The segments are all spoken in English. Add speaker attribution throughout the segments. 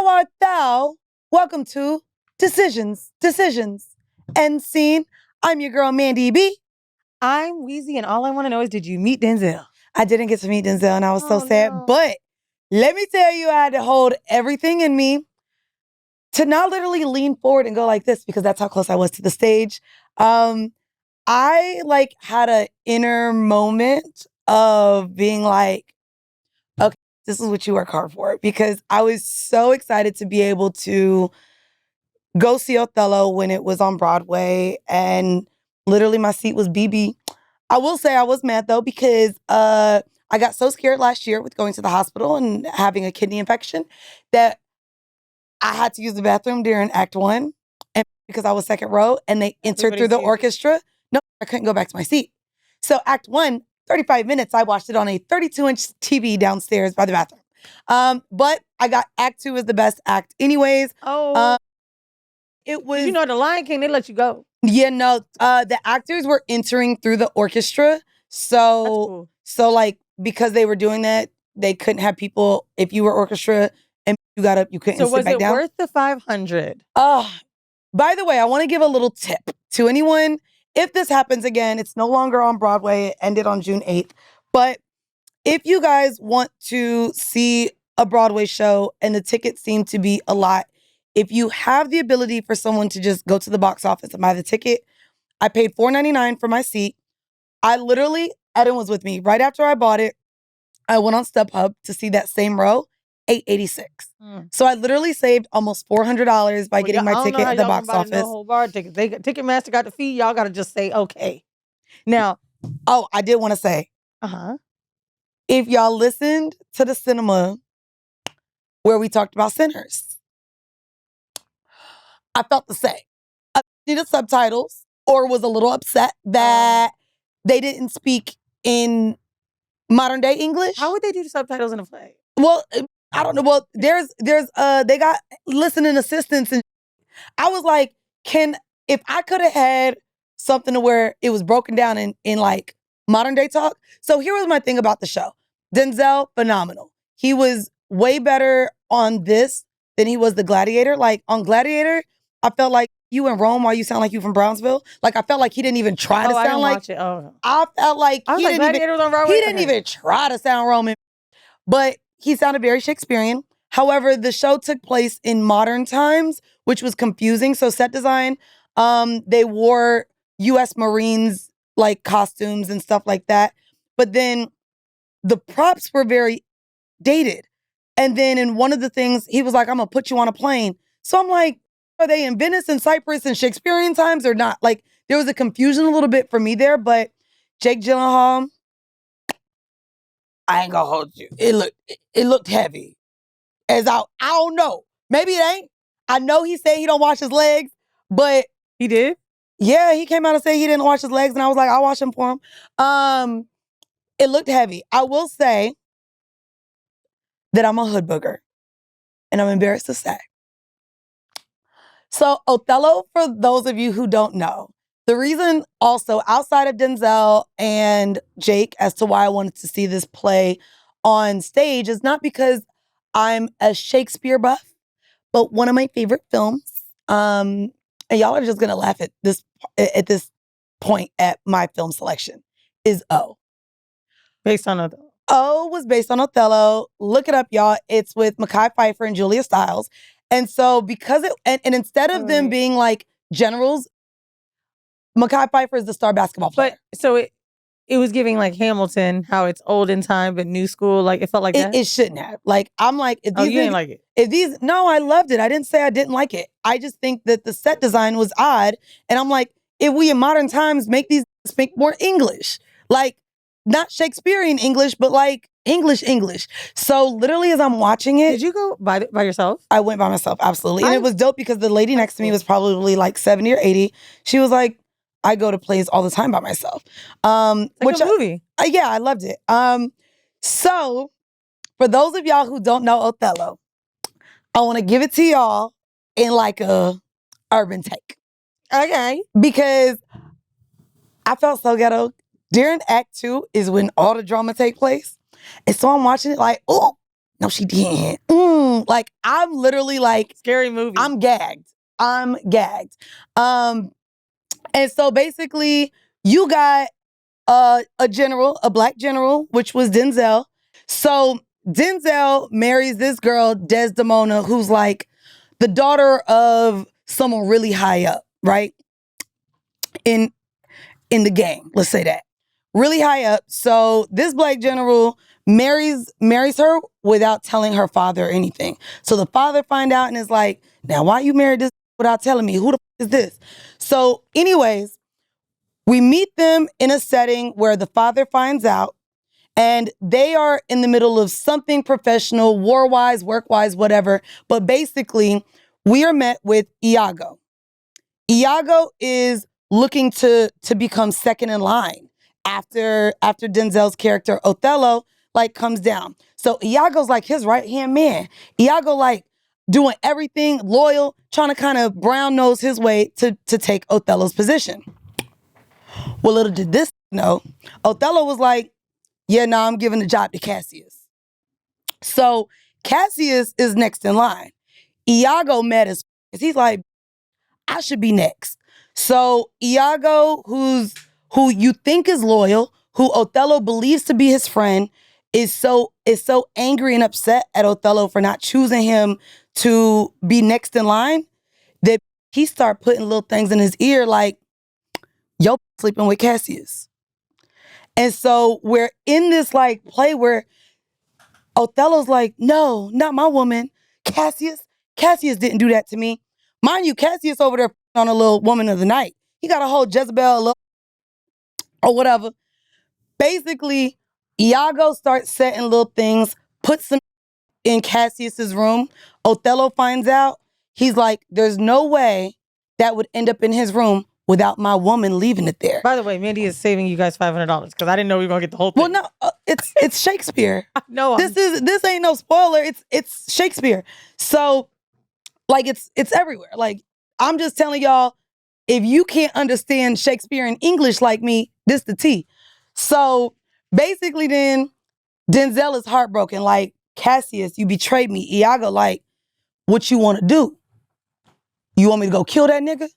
Speaker 1: How art thou? Welcome to Decisions, End Scene. I'm your girl, Mandii B.
Speaker 2: I'm Weezy, and all I want to know is, did you meet Denzel?
Speaker 1: I didn't get to meet Denzel, and I was so sad.
Speaker 2: No.
Speaker 1: But let me tell you, I had to hold everything in me to not literally lean forward and go like this, because that's how close I was to the stage. I had an inner moment of being like, okay, this is what you work hard for. Because I was so excited to be able to go see Otello when it was on Broadway, and literally my seat was BB. I will say I was mad though, because I got so scared last year with going to the hospital and having a kidney infection that I had to use the bathroom during Act 1, and because I was second row and they entered through the orchestra, no, I couldn't go back to my seat. So Act 1, 35 minutes, I watched it on a 32-inch TV downstairs by the bathroom. But I got Act 2 is the best act anyways. It was...
Speaker 2: You know, the Lion King, they let you go.
Speaker 1: Yeah, no, the actors were entering through the orchestra. So,
Speaker 2: That's cool.
Speaker 1: So because they were doing that, they couldn't have people, if you were orchestra and you got up, you couldn't sit back down.
Speaker 2: So was it worth the $500?
Speaker 1: By the way, I want to give a little tip to anyone. If this happens again, it's no longer on Broadway. It ended on June 8th. But if you guys want to see a Broadway show and the tickets seem to be a lot, if you have the ability for someone to just go to the box office and buy the ticket, I paid $4.99 for my seat. Eden was with me. Right after I bought it, I went on StubHub to see that same row, $8.86. So I literally saved almost $400 by getting my ticket at the box office.
Speaker 2: No whole bar ticket. Ticketmaster got the fee. Y'all got to just say, okay. Now,
Speaker 1: I did want to say, if y'all listened to the cinema where we talked about sinners, I felt the same. I needed subtitles, or was a little upset that they didn't speak in modern day English.
Speaker 2: How would they do the subtitles in a play?
Speaker 1: Well, I don't know. Well, they got listening assistants, and I was like, if I could have had something to where it was broken down in like modern day talk. So here was my thing about the show. Denzel, phenomenal. He was way better on this than he was the Gladiator. Like on Gladiator, I felt like you in Rome while you sound like you from Brownsville. Like I felt like he didn't even try to sound like. I felt like he didn't even try to sound Roman, but he sounded very Shakespearean. However, the show took place in modern times, which was confusing. So set design, they wore U.S. Marines like costumes and stuff like that, but then the props were very dated. And then in one of the things, he was like, "I'm gonna put you on a plane." So I'm like, are they in Venice and Cyprus and Shakespearean times or not? Like, there was a confusion a little bit for me there, but Jake Gyllenhaal, I ain't gonna hold you. It looked heavy. I don't know. Maybe it ain't. I know he said he don't wash his legs, but
Speaker 2: he did?
Speaker 1: Yeah, he came out and said he didn't wash his legs, and I was like, I'll wash them for him. It looked heavy. I will say that I'm a hood booger, and I'm embarrassed to say. So Otello, for those of you who don't know, the reason also outside of Denzel and Jake as to why I wanted to see this play on stage is not because I'm a Shakespeare buff, but one of my favorite films, and y'all are just gonna laugh at this point at my film selection, is O.
Speaker 2: Based on Othello.
Speaker 1: O was based on Otello. Look it up, y'all. It's with Mekhi Phifer and Julia Stiles. And so because and instead of them being like generals, Mekhi Phifer is the star basketball player.
Speaker 2: But so it was giving like Hamilton, how it's old in time but new school. Like it felt like that.
Speaker 1: It shouldn't have. Like I'm like,
Speaker 2: you didn't like
Speaker 1: it. No, I loved it. I didn't say I didn't like it. I just think that the set design was odd. And I'm like, if we in modern times make these speak more English, like not Shakespearean English, but like English. So literally as I'm watching it.
Speaker 2: Did you go by yourself?
Speaker 1: I went by myself, absolutely. And it was dope because the lady next to me was probably like 70 or 80. She was like, I go to plays all the time by myself.
Speaker 2: Which a movie.
Speaker 1: Yeah, I loved it. So for those of y'all who don't know Otello, I want to give it to y'all in like a urban take.
Speaker 2: Okay.
Speaker 1: Because I felt so ghetto. During Act 2 is when all the drama take place. And so I'm watching it like, oh, no, she didn't. Like, I'm literally like,
Speaker 2: Scary movie.
Speaker 1: I'm gagged. And so basically, you got a general, a black general, which was Denzel. So Denzel marries this girl, Desdemona, who's like the daughter of someone really high up, right? In the game, let's say that. Really high up. So this black general marries her without telling her father anything. So the father find out and is like, now why you married this without telling me? Who the f- is this? So anyways, we meet them in a setting where the father finds out and they are in the middle of something professional, war-wise, work-wise, whatever. But basically, we are met with Iago. Iago is looking to become second in line after Denzel's character Otello like comes down. So Iago's like his right-hand man. Iago like doing everything loyal, trying to kind of brown nose his way to take Othello's position. Well, little did this know, Othello was like, yeah, nah, I'm giving the job to Cassius. So Cassius is next in line. Iago mad as he's like, I should be next. So Iago, who you think is loyal, who Othello believes to be his friend, is so angry and upset at Othello for not choosing him to be next in line that he start putting little things in his ear like, yo, sleeping with Cassius. And so we're in this like play where Othello's like, no, not my woman. Cassius didn't do that to me. Mind you, Cassius over there on a little woman of the night. He got a whole Jezebel or whatever. Basically, Iago starts setting little things, puts them in Cassius's room. Othello finds out. He's like, there's no way that would end up in his room without my woman leaving it there.
Speaker 2: By the way, Mandii is saving you guys $500 because I didn't know we were gonna get the whole thing.
Speaker 1: Well, no, it's Shakespeare.
Speaker 2: No,
Speaker 1: this ain't no spoiler. It's Shakespeare. So, like, it's everywhere. Like, I'm just telling y'all, if you can't understand Shakespeare in English like me, this the tea. So basically, then Denzel is heartbroken. Like, Cassius, you betrayed me. Iago, like, what you want to do? You want me to go kill that nigga?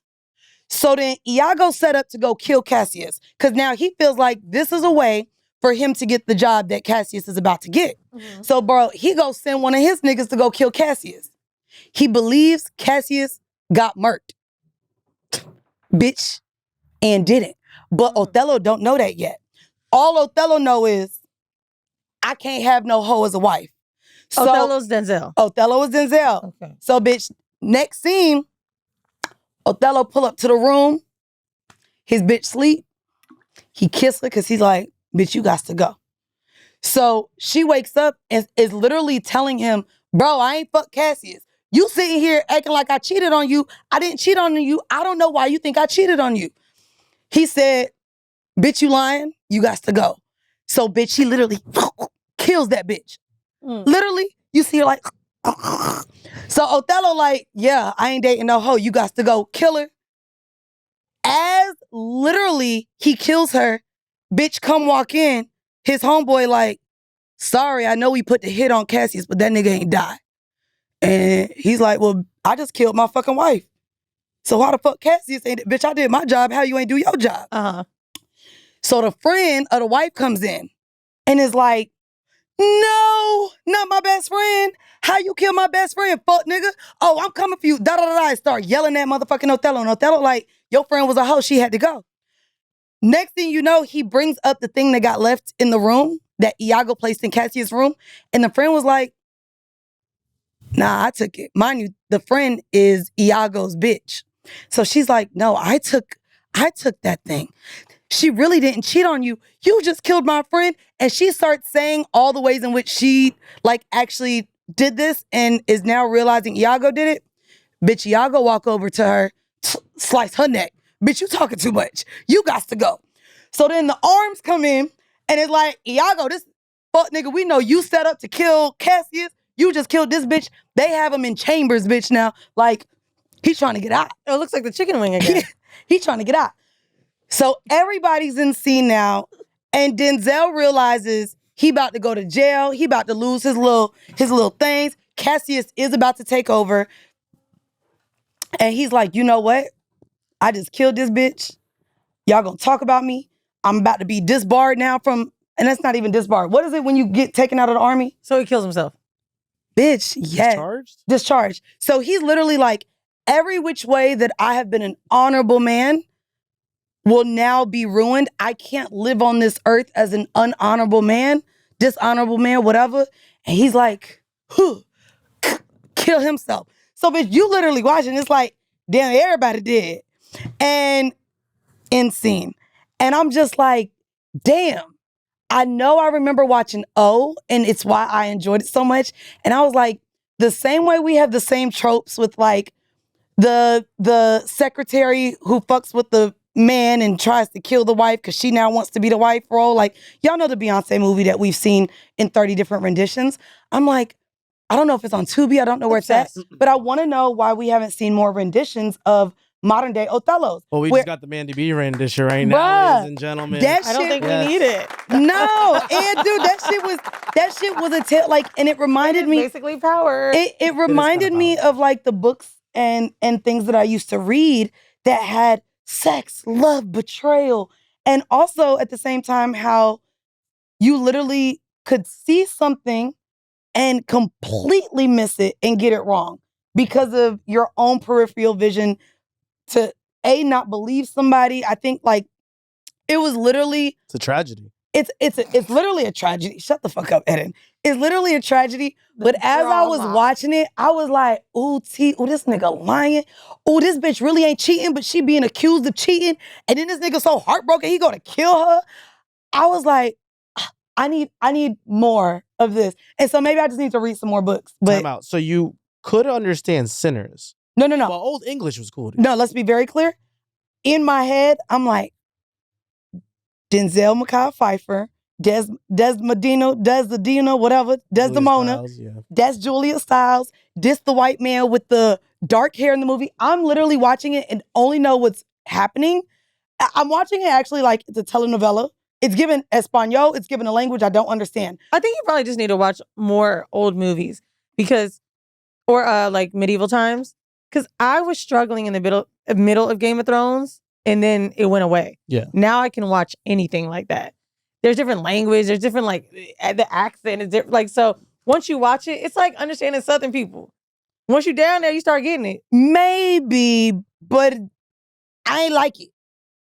Speaker 1: So then Iago set up to go kill Cassius because now he feels like this is a way for him to get the job that Cassius is about to get. Mm-hmm. So, bro, he goes send one of his niggas to go kill Cassius. He believes Cassius got murked. Bitch, and didn't. But Othello don't know that yet. All Othello know is, I can't have no hoe as a wife. So,
Speaker 2: Othello's Denzel.
Speaker 1: Othello is Denzel. Okay. So, bitch, next scene, Othello pull up to the room. His bitch sleep. He kiss her because he's like, bitch, you got to go. So she wakes up and is literally telling him, bro, I ain't fuck Cassius. You sitting here acting like I cheated on you. I didn't cheat on you. I don't know why you think I cheated on you. He said, bitch, you lying? You got to go. So, bitch, he literally kills that bitch. Literally, you see her like, so Othello like, yeah, I ain't dating no hoe. You got to go kill her. As literally he kills her, bitch come walk in, his homeboy like, sorry, I know we put the hit on Cassius, but that nigga ain't die. And he's like, well, I just killed my fucking wife. So how the fuck Cassius ain't, bitch, I did my job, how you ain't do your job? Uh-huh. So the friend of the wife comes in and is like, no, not my best friend. How you kill my best friend, fuck nigga? Oh, I'm coming for you. Da da da da. Start yelling at motherfucking Othello. And Othello like, your friend was a hoe. She had to go. Next thing you know, he brings up the thing that got left in the room that Iago placed in Cassius' room. And the friend was like, nah, I took it. Mind you, the friend is Iago's bitch. So she's like, no, I took that thing. She really didn't cheat on you. You just killed my friend. And she starts saying all the ways in which she like actually did this and is now realizing Iago did it. Bitch, Iago walk over to her, slice her neck. Bitch, you talking too much. You got to go. So then the arms come in and it's like, Iago, this fuck nigga, we know you set up to kill Cassius. You just killed this bitch. They have him in chambers, bitch, now. Like, he's trying to get out.
Speaker 2: Oh, it looks like the chicken wing again.
Speaker 1: He's trying to get out. So everybody's in scene now, and Denzel realizes He about to go to jail. He about to lose his little things. Cassius is about to take over. And he's like, you know what? I just killed this bitch. Y'all gonna talk about me. I'm about to be disbarred now from, and that's not even disbarred. What is it when you get taken out of the army?
Speaker 2: So he kills himself.
Speaker 1: Bitch, yeah. Discharged. So he's literally like, every which way that I have been an honorable man will now be ruined. I can't live on this earth as an unhonorable man, dishonorable man, whatever. And he's like, kill himself. So bitch, you literally watching, it's like, damn, everybody did. And end scene. And I'm just like, damn. I know I remember watching O, and it's why I enjoyed it so much. And I was like, the same way we have the same tropes with like the secretary who fucks with the man and tries to kill the wife because she now wants to be the wife role. Like, y'all know the Beyonce movie that we've seen in 30 different renditions. I'm like, I don't know if it's on Tubi. I don't know where it's at. But I want to know why we haven't seen more renditions of modern day Othellos.
Speaker 3: Well, we just got the Mandii B rendition right now, ladies and gentlemen.
Speaker 2: I don't think we need it.
Speaker 1: No, and dude, that shit was a tale. Like, and it reminded me
Speaker 2: basically power.
Speaker 1: It reminded me of like the books and things that I used to read that had sex, love, betrayal, and also at the same time how you literally could see something and completely miss it and get it wrong because of your own peripheral vision to not believe somebody. I think like it was literally,
Speaker 3: it's a tragedy.
Speaker 1: It's literally a tragedy. Shut the fuck up, Eden. It's literally a tragedy. But as I was watching it, I was like, ooh, this nigga lying. Ooh, this bitch really ain't cheating, but she being accused of cheating. And then this nigga so heartbroken, he gonna kill her. I was like, I need more of this. And so maybe I just need to read some more books. But
Speaker 3: Time out. So you could understand Sinners.
Speaker 1: No.
Speaker 3: Well, Old English was cool.
Speaker 1: No, let's be very clear. In my head, I'm like, Denzel Pfeiffer, Desmodino, whatever, Desdemona. That's Julia Stiles. This the white man with the dark hair in the movie. I'm literally watching it and only know what's happening. I'm watching it actually like it's a telenovela. It's given Espanol. It's given a language I don't understand.
Speaker 2: I think you probably just need to watch more old movies or like medieval times. Because I was struggling in the middle of Game of Thrones, and then it went away.
Speaker 3: Yeah.
Speaker 2: Now I can watch anything like that. There's different language. There's different like the accent is different. Like so, once you watch it, it's like understanding Southern people. Once you're down there, you start getting it.
Speaker 1: Maybe, but I ain't like it.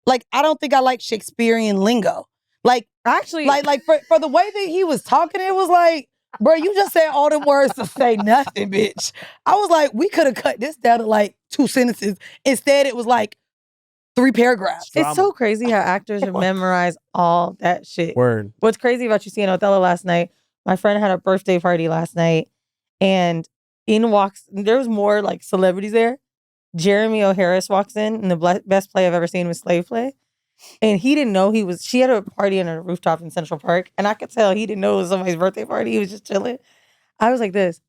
Speaker 1: Like I don't think I like Shakespearean lingo. Like
Speaker 2: actually,
Speaker 1: like for the way that he was talking, it was like, bro, you just said all them words to say nothing, bitch. I was like, we could have cut this down to like 2 sentences. Instead, it was like 3 paragraphs.
Speaker 2: It's so crazy how actors memorize all that shit.
Speaker 3: Word.
Speaker 2: What's crazy about you seeing Otello last night, my friend had a birthday party last night, and there was more like celebrities there. Jeremy O'Harris walks in, and the best play I've ever seen was Slave Play. And he didn't know she had a party on a rooftop in Central Park. And I could tell he didn't know it was somebody's birthday party. He was just chilling. I was like this.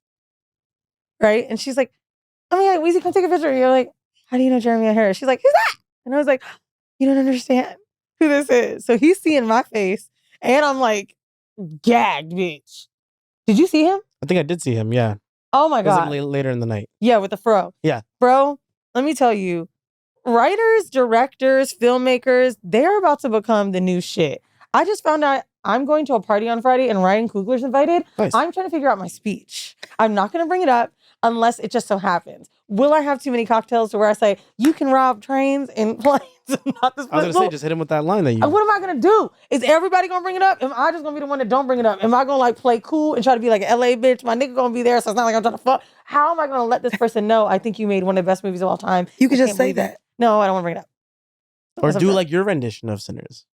Speaker 2: Right? And she's like, oh my God, Weezy, come take a picture. And you're like, how do you know Jeremy O'Hara? She's like, who's that? And I was like, you don't understand who this is. So he's seeing my face. And I'm like, gagged, bitch. Did you see him?
Speaker 3: I think I did see him, yeah.
Speaker 2: Oh my God.
Speaker 3: It was like later in the night.
Speaker 2: Yeah, with the fro.
Speaker 3: Yeah.
Speaker 2: Bro, let me tell you, writers, directors, filmmakers, they're about to become the new shit. I just found out I'm going to a party on Friday and Ryan Coogler's invited.
Speaker 3: Nice.
Speaker 2: I'm trying to figure out my speech. I'm not going to bring it up unless it just so happens. Will I have too many cocktails to where I say, you can rob trains and planes and not this?
Speaker 3: I was going to say, just hit him with that line that you...
Speaker 2: What am I going to do? Is everybody going to bring it up? Am I just going to be the one that don't bring it up? Am I going to like play cool and try to be like an LA bitch? My nigga going to be there, so it's not like I'm trying to fuck. How am I going to let this person know I think you made one of the best movies of all time?
Speaker 1: You could just say that.
Speaker 2: No, I don't want to bring it up.
Speaker 3: Or do like your rendition of Sinners.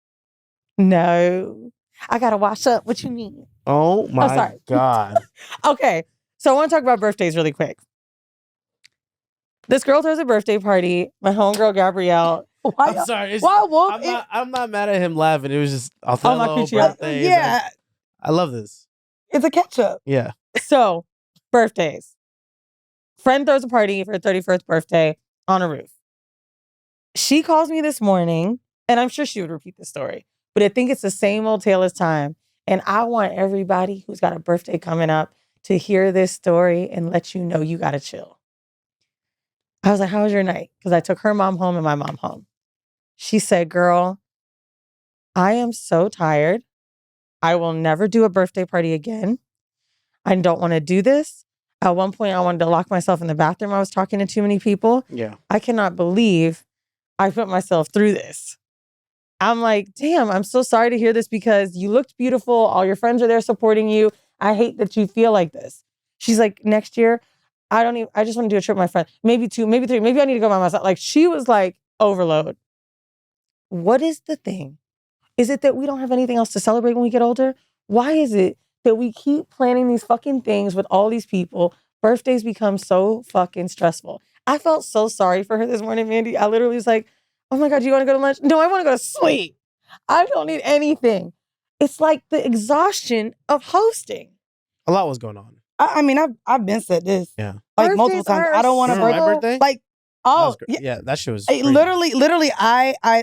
Speaker 2: No. I got to wash up. What you mean?
Speaker 3: Oh my God.
Speaker 2: Okay. So I want to talk about birthdays really quick. This girl throws a birthday party. My homegirl, Gabrielle.
Speaker 3: I'm sorry. I'm not mad at him laughing. It was just Otello birthdays.
Speaker 1: Yeah.
Speaker 3: Like, I love this.
Speaker 1: It's a catch-up.
Speaker 3: Yeah.
Speaker 2: So, birthdays. Friend throws a party for her 31st birthday on a roof. She calls me this morning, and I'm sure she would repeat the story, but I think it's the same old tale as time. And I want everybody who's got a birthday coming up to hear this story and let you know you got to chill. I was like, how was your night? Because I took her mom home and my mom home. She said, girl, I am so tired. I will never do a birthday party again. I don't want to do this. At one point, I wanted to lock myself in the bathroom. I was talking to too many people.
Speaker 3: Yeah.
Speaker 2: I cannot believe I put myself through this. I'm like, damn, I'm so sorry to hear this because you looked beautiful. All your friends are there supporting you. I hate that you feel like this. She's like, next year, I just want to do a trip with my friend. Maybe 2, maybe 3, maybe I need to go by myself. Like, she was like, overload. What is the thing? Is it that we don't have anything else to celebrate when we get older? Why is it that we keep planning these fucking things with all these people? Birthdays become so fucking stressful. I felt so sorry for her this morning, Mandii. I literally was like, oh my God, do you want to go to lunch? No, I want to go to sleep. I don't need anything. It's like the exhaustion of hosting.
Speaker 3: A lot was going on.
Speaker 1: I mean, I've been said this.
Speaker 3: Yeah.
Speaker 1: Like
Speaker 2: Birthdays
Speaker 1: multiple times. I don't want to
Speaker 3: Remember my birthday?
Speaker 1: Like, oh,
Speaker 3: Yeah, that shit was
Speaker 1: Hey,
Speaker 3: crazy.
Speaker 1: literally,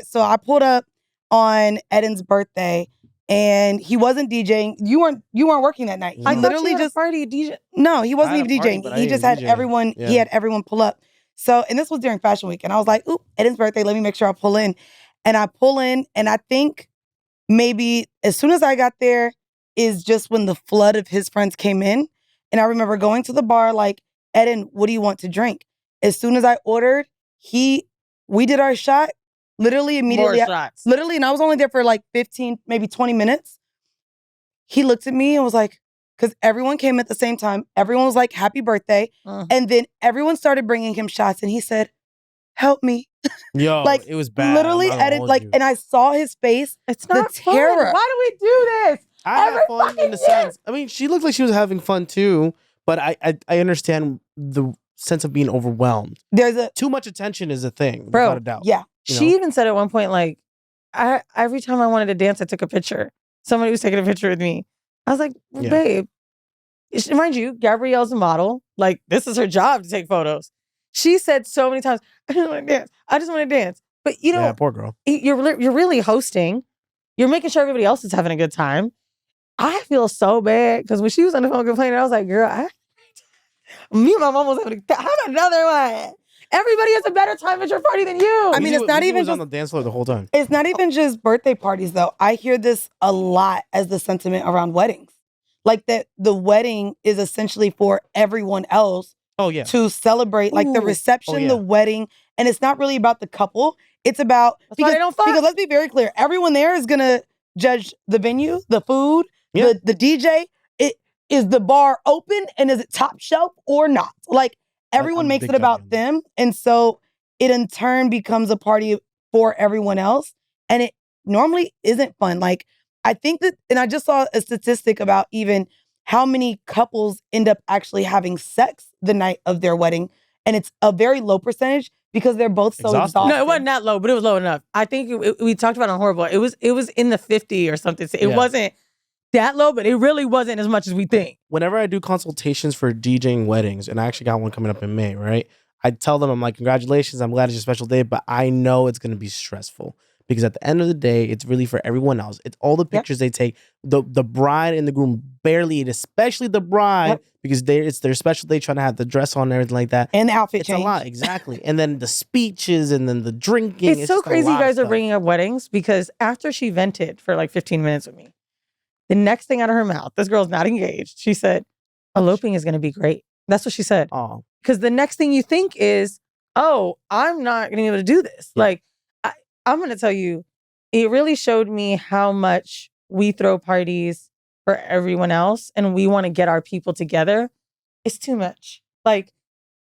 Speaker 1: so I pulled up on Eden's birthday, and he wasn't DJing. You weren't working that night. He
Speaker 2: I
Speaker 1: literally
Speaker 2: thought you had
Speaker 1: just
Speaker 2: a party DJ.
Speaker 1: No, he wasn't
Speaker 3: I
Speaker 1: even
Speaker 3: had a party,
Speaker 1: DJing.
Speaker 3: but I
Speaker 1: He
Speaker 3: didn't
Speaker 1: just had
Speaker 3: DJ.
Speaker 1: everyone.
Speaker 3: Yeah.
Speaker 1: He had everyone pull up. So, and this was during Fashion Week, and I was like, "Oop, Eden's birthday. Let me make sure I pull in." And I pull in, and I think maybe as soon as I got there is just when the flood of his friends came in, and I remember going to the bar like, "Eden, what do you want to drink?" As soon as I ordered, we did our shot. Literally immediately.
Speaker 2: More shots.
Speaker 1: Literally, and I was only there for like 15, maybe 20 minutes. He looked at me and was like, because everyone came at the same time. Everyone was like, happy birthday. And then everyone started bringing him shots. And he said, help me.
Speaker 3: Yo,
Speaker 1: like,
Speaker 3: it was bad.
Speaker 1: Literally, and I saw his face.
Speaker 2: It's not
Speaker 1: the terror.
Speaker 2: fun. Why do we do this?
Speaker 3: I had fun in the sense. I mean, she looked like she was having fun too, but I understand the sense of being overwhelmed. Too much attention is a thing,
Speaker 2: bro,
Speaker 3: without a doubt.
Speaker 1: Yeah.
Speaker 2: She even said at one point, like, every time I wanted to dance, I took a picture. Somebody was taking a picture with me. I was like, babe, mind you, Gabrielle's a model. Like, this is her job to take photos. She said so many times, I just want to dance. I just want to dance. But you know,
Speaker 3: yeah, poor girl.
Speaker 2: You're really hosting. You're making sure everybody else is having a good time. I feel so bad because when she was on the phone complaining, I was like, girl, me and my mom was having have another one. Everybody has a better time at your party than you.
Speaker 1: I mean, it's not even
Speaker 3: just on the dance floor the whole time.
Speaker 1: It's not even just birthday parties, though. I hear this a lot as the sentiment around weddings. Like that the wedding is essentially for everyone else to celebrate. Like the reception, the wedding. And it's not really about the couple. It's about, because let's be very clear. Everyone there is going to judge the venue, the food, the DJ. Is the bar open and is it top shelf or not? Like, everyone makes it about them. And so it in turn becomes a party for everyone else. And it normally isn't fun. Like, I think that, and I just saw a statistic about even how many couples end up actually having sex the night of their wedding. And it's a very low percentage because they're both so exhausted.
Speaker 2: No, it wasn't that low, but it was low enough. I think we talked about it on Horrible. It was in the 50 or something. It wasn't that low, but it really wasn't as much as we think.
Speaker 3: Whenever I do consultations for DJing weddings, and I actually got one coming up in May, right? I tell them, I'm like, congratulations, I'm glad it's your special day, but I know it's going to be stressful because at the end of the day, it's really for everyone else. It's all the pictures they take. The bride and the groom barely eat, especially the bride, because it's their special day, trying to have the dress on and everything like that.
Speaker 1: And the outfit
Speaker 3: change. It's a lot, exactly. And then the speeches and then the drinking.
Speaker 2: It's so crazy you guys are bringing up weddings because after she vented for like 15 minutes with me, the next thing out of her mouth, this girl's not engaged. She said, eloping is going to be great. That's what she said.
Speaker 3: Oh.
Speaker 2: Because the next thing you think is, oh, I'm not going to be able to do this.
Speaker 3: Yeah.
Speaker 2: Like, I'm going to tell you, it really showed me how much we throw parties for everyone else and we want to get our people together. It's too much. Like,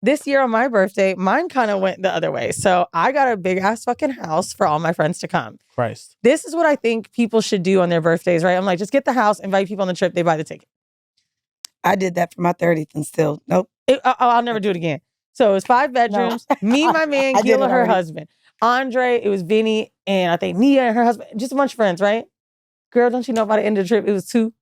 Speaker 2: this year on my birthday, mine kind of went the other way. So I got a big ass fucking house for all my friends to come.
Speaker 3: Christ.
Speaker 2: This is what I think people should do on their birthdays, right? I'm like, just get the house, invite people on the trip, they buy the ticket.
Speaker 1: I did that for my 30th and still, nope.
Speaker 2: I'll never do it again. So it was 5 bedrooms, me, my man, Gila, her husband. Andre, it was Vinny, and I think Nia and her husband, just a bunch of friends, right? Girl, don't you know by the end of the trip, it was 2.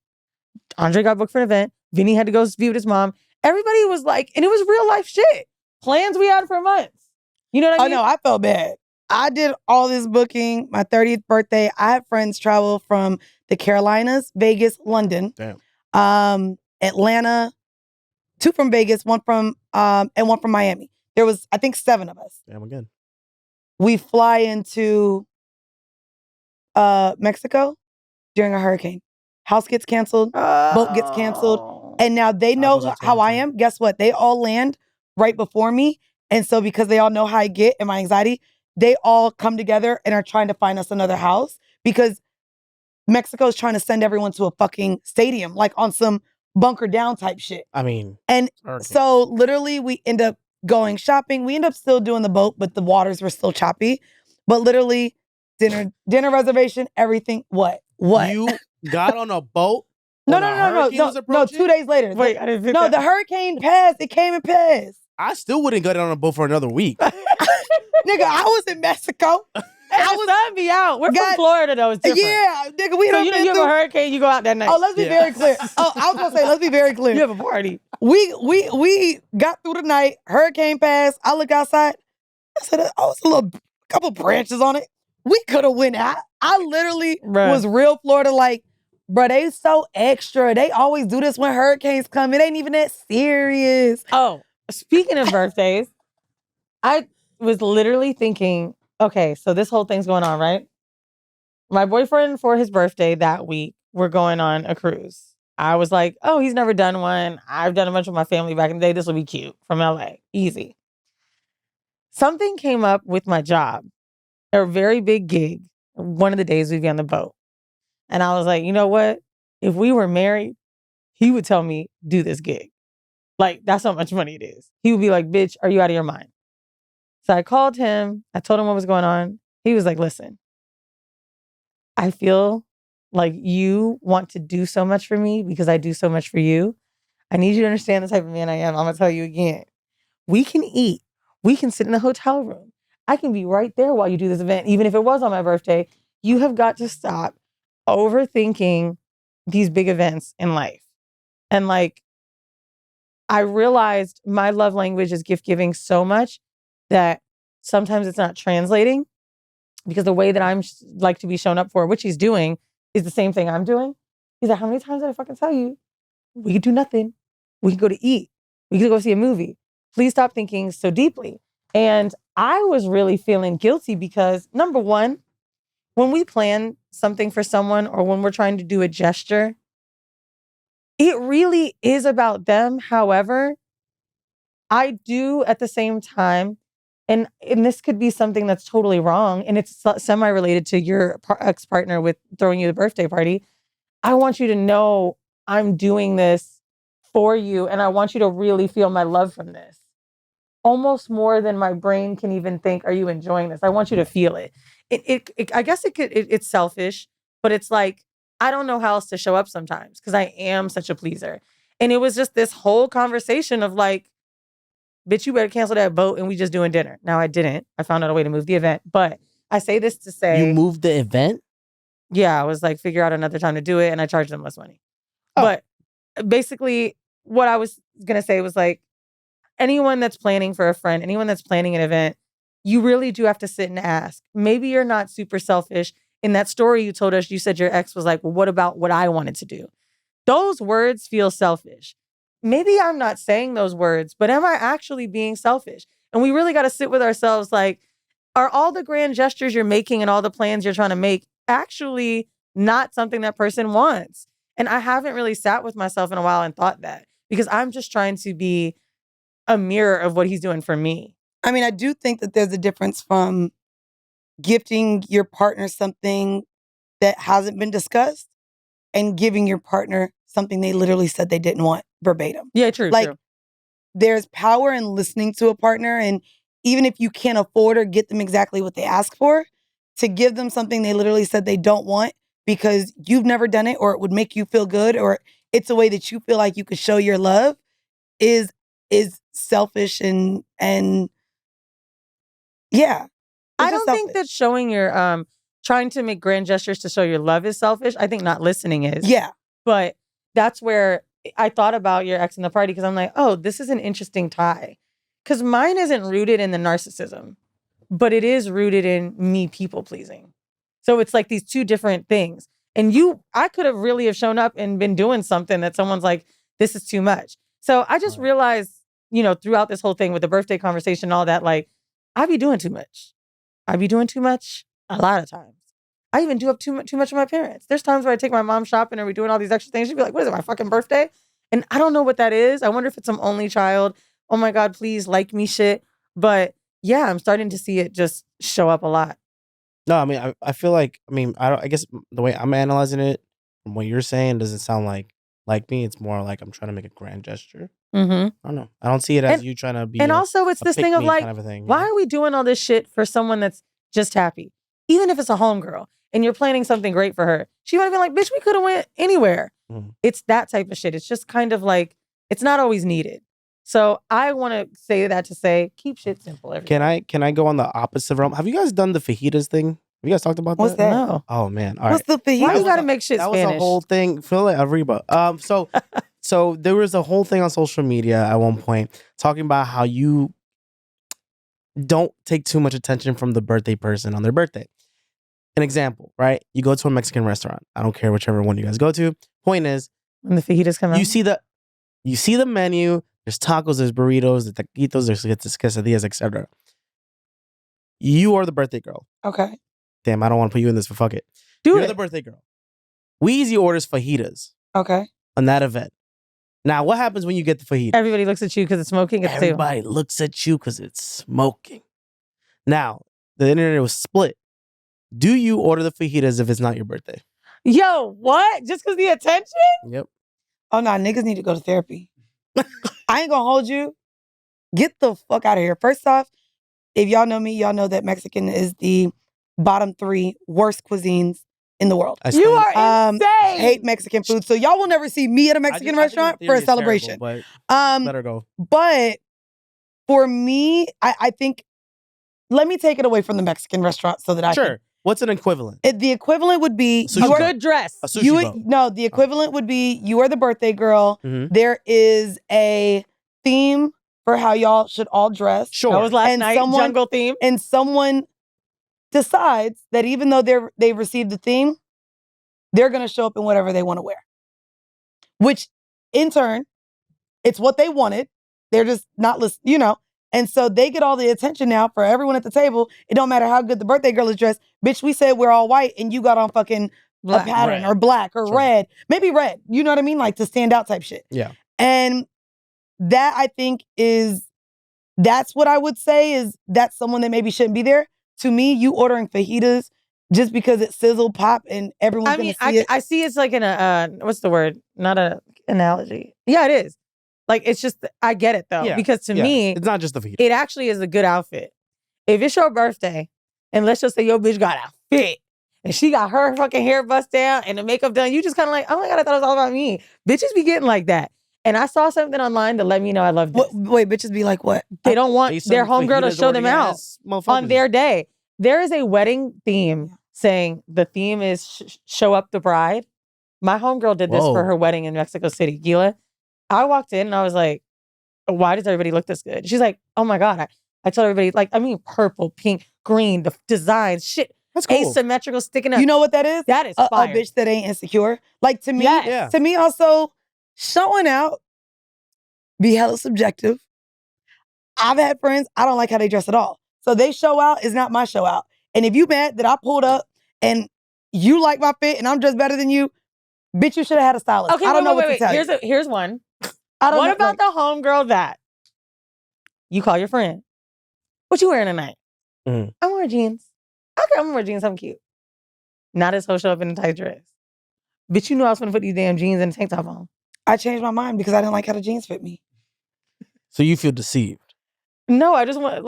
Speaker 2: Andre got booked for an event. Vinny had to go be with his mom. Everybody was like, and it was real life shit. Plans we had for months. You know what I mean?
Speaker 1: Oh, no, I felt bad. I did all this booking, my 30th birthday. I had friends travel from the Carolinas, Vegas, London, Atlanta, 2 from Vegas, 1 from and 1 from Miami. There was, I think, 7 of us.
Speaker 3: Damn, again.
Speaker 1: We fly into Mexico during a hurricane. House gets canceled, boat gets canceled, and now they know how I am. Guess what? They all land right before me, and so because they all know how I get and my anxiety, they all come together and are trying to find us another house because Mexico is trying to send everyone to a fucking stadium, like on some bunker down type shit.
Speaker 3: I mean,
Speaker 1: and so literally we end up going shopping. We end up still doing the boat, but the waters were still choppy. But literally, dinner reservation, everything. What?
Speaker 3: You got on a boat?
Speaker 1: No, 2 days later.
Speaker 2: Wait, I didn't think
Speaker 1: the hurricane passed. It came and passed.
Speaker 3: I still wouldn't go down on a boat for another week.
Speaker 1: Nigga, I was in Mexico.
Speaker 2: I was sun be out. We're from Florida though. It's different.
Speaker 1: Yeah, nigga, we
Speaker 2: so you have a hurricane, you go out that night.
Speaker 1: Oh, let's be very clear. I was gonna say, let's be very clear.
Speaker 2: You have a party.
Speaker 1: We got through the night. Hurricane passed. I look outside. I said, oh, it's a couple branches on it. We could have went out. I literally was real Florida like, bro, they so extra. They always do this when hurricanes come. It ain't even that serious.
Speaker 2: Oh, speaking of birthdays, I was literally thinking, okay, so this whole thing's going on, right? My boyfriend, for his birthday that week, we're going on a cruise. I was like, oh, he's never done one. I've done a bunch with my family back in the day. This will be cute from LA. Easy. Something came up with my job, a very big gig, one of the days we'd be on the boat. And I was like, you know what? If we were married, he would tell me, do this gig. Like, that's how much money it is. He would be like, bitch, are you out of your mind? So I called him. I told him what was going on. He was like, listen, I feel like you want to do so much for me because I do so much for you. I need you to understand the type of man I am. I'm going to tell you again. We can eat. We can sit in a hotel room. I can be right there while you do this event, even if it was on my birthday. You have got to stop overthinking these big events in life. And like, I realized my love language is gift giving so much that sometimes it's not translating because the way that I'm like to be shown up for, which he's doing, is the same thing I'm doing. He's like, how many times did I fucking tell you? We could do nothing. We could go to eat. We could go see a movie. Please stop thinking so deeply. And I was really feeling guilty because, number one, when we plan something for someone or when we're trying to do a gesture, it really is about them. However, I do at the same time, and this could be something that's totally wrong, and it's semi-related to your ex-partner with throwing you the birthday party. I want you to know I'm doing this for you, and I want you to really feel my love from this. Almost more than my brain can even think, are you enjoying this? I want you to feel it. I guess it's selfish, but it's like, I don't know how else to show up sometimes because I am such a pleaser. And it was just this whole conversation of like, bitch, you better cancel that boat and we just doing dinner. Now I didn't. I found out a way to move the event. But I say this to say...
Speaker 3: You moved the event?
Speaker 2: Yeah, I was like, figure out another time to do it. And I charged them less money. Oh. But basically, what I was going to say was like, anyone that's planning for a friend, anyone that's planning an event, you really do have to sit and ask. Maybe you're not super selfish. In that story you told us, you said your ex was like, well, what about what I wanted to do? Those words feel selfish. Maybe I'm not saying those words, but am I actually being selfish? And we really got to sit with ourselves like, are all the grand gestures you're making and all the plans you're trying to make actually not something that person wants? And I haven't really sat with myself in a while and thought that because I'm just trying to be a mirror of what he's doing for me.
Speaker 1: I mean, I do think that there's a difference from gifting your partner something that hasn't been discussed and giving your partner something they literally said they didn't want verbatim.
Speaker 2: Yeah, true.
Speaker 1: Like,
Speaker 2: true.
Speaker 1: There's power in listening to a partner. And even if you can't afford or get them exactly what they ask for, to give them something they literally said they don't want because you've never done it or it would make you feel good or it's a way that you feel like you could show your love is selfish and yeah.
Speaker 2: I don't think that showing your trying to make grand gestures to show your love is selfish. I think not listening is.
Speaker 1: Yeah.
Speaker 2: But that's where I thought about your ex in the party because I'm like, oh, this is an interesting tie. Because mine isn't rooted in the narcissism, but it is rooted in me people pleasing. So it's like these two different things. And I could have really have shown up and been doing something that someone's like, this is too much. So I just realized, throughout this whole thing with the birthday conversation and all that, like, I be doing too much. I be doing too much a lot of times. I even do up too much with my parents. There's times where I take my mom shopping and we're doing all these extra things. She'd be like, what is it, my fucking birthday? And I don't know what that is. I wonder if it's some only child. Oh my God, please like me shit. But yeah, I'm starting to see it just show up a lot.
Speaker 3: No, I mean, I feel like, I guess the way I'm analyzing it from what you're saying doesn't sound like me. It's more like I'm trying to make a grand gesture.
Speaker 2: Mm-hmm.
Speaker 3: I don't know. I don't see it as you trying to be.
Speaker 2: And also, it's this thing of like, kind of thing, why are we doing all this shit for someone that's just happy? Even if it's a homegirl and you're planning something great for her, she might have been like, bitch, we could have went anywhere. It's that type of shit. It's just kind of like, it's not always needed. So I want to say that to say, keep shit simple. Everybody.
Speaker 3: Can I go on the opposite realm? Have you guys done the fajitas thing? Have you guys talked about
Speaker 1: What's
Speaker 3: that?
Speaker 1: No.
Speaker 3: Oh man. All
Speaker 1: What's
Speaker 3: right.
Speaker 1: the fajitas?
Speaker 2: Why you gotta make shit Spanish?
Speaker 3: That was a whole thing. Feel like Arriba. So there was a whole thing on social media at one point talking about how you don't take too much attention from the birthday person on their birthday. An example, right? You go to a Mexican restaurant. I don't care whichever one you guys go to. Point is,
Speaker 2: when the fajitas come out,
Speaker 3: you see the menu. There's tacos, there's burritos, there's taquitos, there's quesadillas, etc. You are the birthday girl.
Speaker 1: Okay.
Speaker 3: Damn, I don't want to put you in this, but fuck it. You're the birthday girl. Weezy orders fajitas.
Speaker 1: Okay.
Speaker 3: On that event. Now, what happens when you get the fajita?
Speaker 2: Everybody looks at you because it's smoking at the table.
Speaker 3: Everybody looks at you because it's smoking. Now, the internet was split. Do you order the fajitas if it's not your birthday?
Speaker 2: Yo, what? Just because the attention?
Speaker 3: Yep.
Speaker 1: Oh, no, niggas need to go to therapy. I ain't gonna hold you. Get the fuck out of here. First off, if y'all know me, y'all know that Mexican is the bottom 3 worst cuisines in the world.
Speaker 2: You are insane.
Speaker 1: Hate Mexican food. So y'all will never see me at a Mexican restaurant for a celebration.
Speaker 3: Terrible, but let her go.
Speaker 1: But for me, I think, let me take it away from the Mexican restaurant so that I
Speaker 3: can. What's an equivalent?
Speaker 1: The equivalent would be
Speaker 2: a good dress.
Speaker 3: A sushi boat.
Speaker 1: No, the equivalent would be you are the birthday girl.
Speaker 3: Mm-hmm.
Speaker 1: There is a theme for how y'all should all dress.
Speaker 2: Sure. That was last night, jungle theme.
Speaker 1: And someone decides that even though they've received the theme, they're going to show up in whatever they want to wear. Which, in turn, it's what they wanted. They're just not listening, And so they get all the attention now for everyone at the table. It don't matter how good the birthday girl is dressed. Bitch, we said we're all white and you got on fucking black, a pattern or black or red. Maybe red. You know what I mean? Like to stand out type shit.
Speaker 3: Yeah.
Speaker 1: And that I think that's what I would say is that's someone that maybe shouldn't be there. To me, you ordering fajitas just because it's sizzle, pop, and everyone's going to see it.
Speaker 2: I see it's like what's the word? Not an analogy. Yeah, it is. Like, it's just, I get it though. Because to me,
Speaker 3: it's not just the fajita.
Speaker 2: It actually is a good outfit. If it's your birthday, and let's just say your bitch got a fit, and she got her fucking hair bust down and the makeup done, you just kind of like, oh my God, I thought it was all about me. Bitches be getting like that. And I saw something online to let me know I love this.
Speaker 1: Wait, bitches be like what?
Speaker 2: They don't want their homegirl to show them out on their day. There is a wedding theme saying the theme is show up the bride. My homegirl did this for her wedding in Mexico City. Gila. I walked in and I was like, why does everybody look this good? She's like, oh my God. I told everybody, purple, pink, green, the designs, shit.
Speaker 3: That's cool.
Speaker 2: Asymmetrical sticking up.
Speaker 1: You know what that is?
Speaker 2: That is
Speaker 1: A
Speaker 2: fire.
Speaker 1: bitch that ain't insecure. Like to me also, showing out be hella subjective. I've had friends, I don't like how they dress at all. So they show out is not my show out. And if you mad that I pulled up and you like my fit and I'm dressed better than you, bitch, you should have had a stylist.
Speaker 2: Okay,
Speaker 1: I don't know what to tell you.
Speaker 2: Here's one.
Speaker 1: What
Speaker 2: about the homegirl that you call your friend? What you wearing tonight? I'm wearing jeans. Okay, I'm gonna wear jeans, something cute. Not as whole show up in a tight dress. Bitch, you knew I was gonna put these damn jeans and a tank top on.
Speaker 1: I changed my mind because I didn't like how the jeans fit me.
Speaker 3: So you feel deceived?
Speaker 2: No, I just want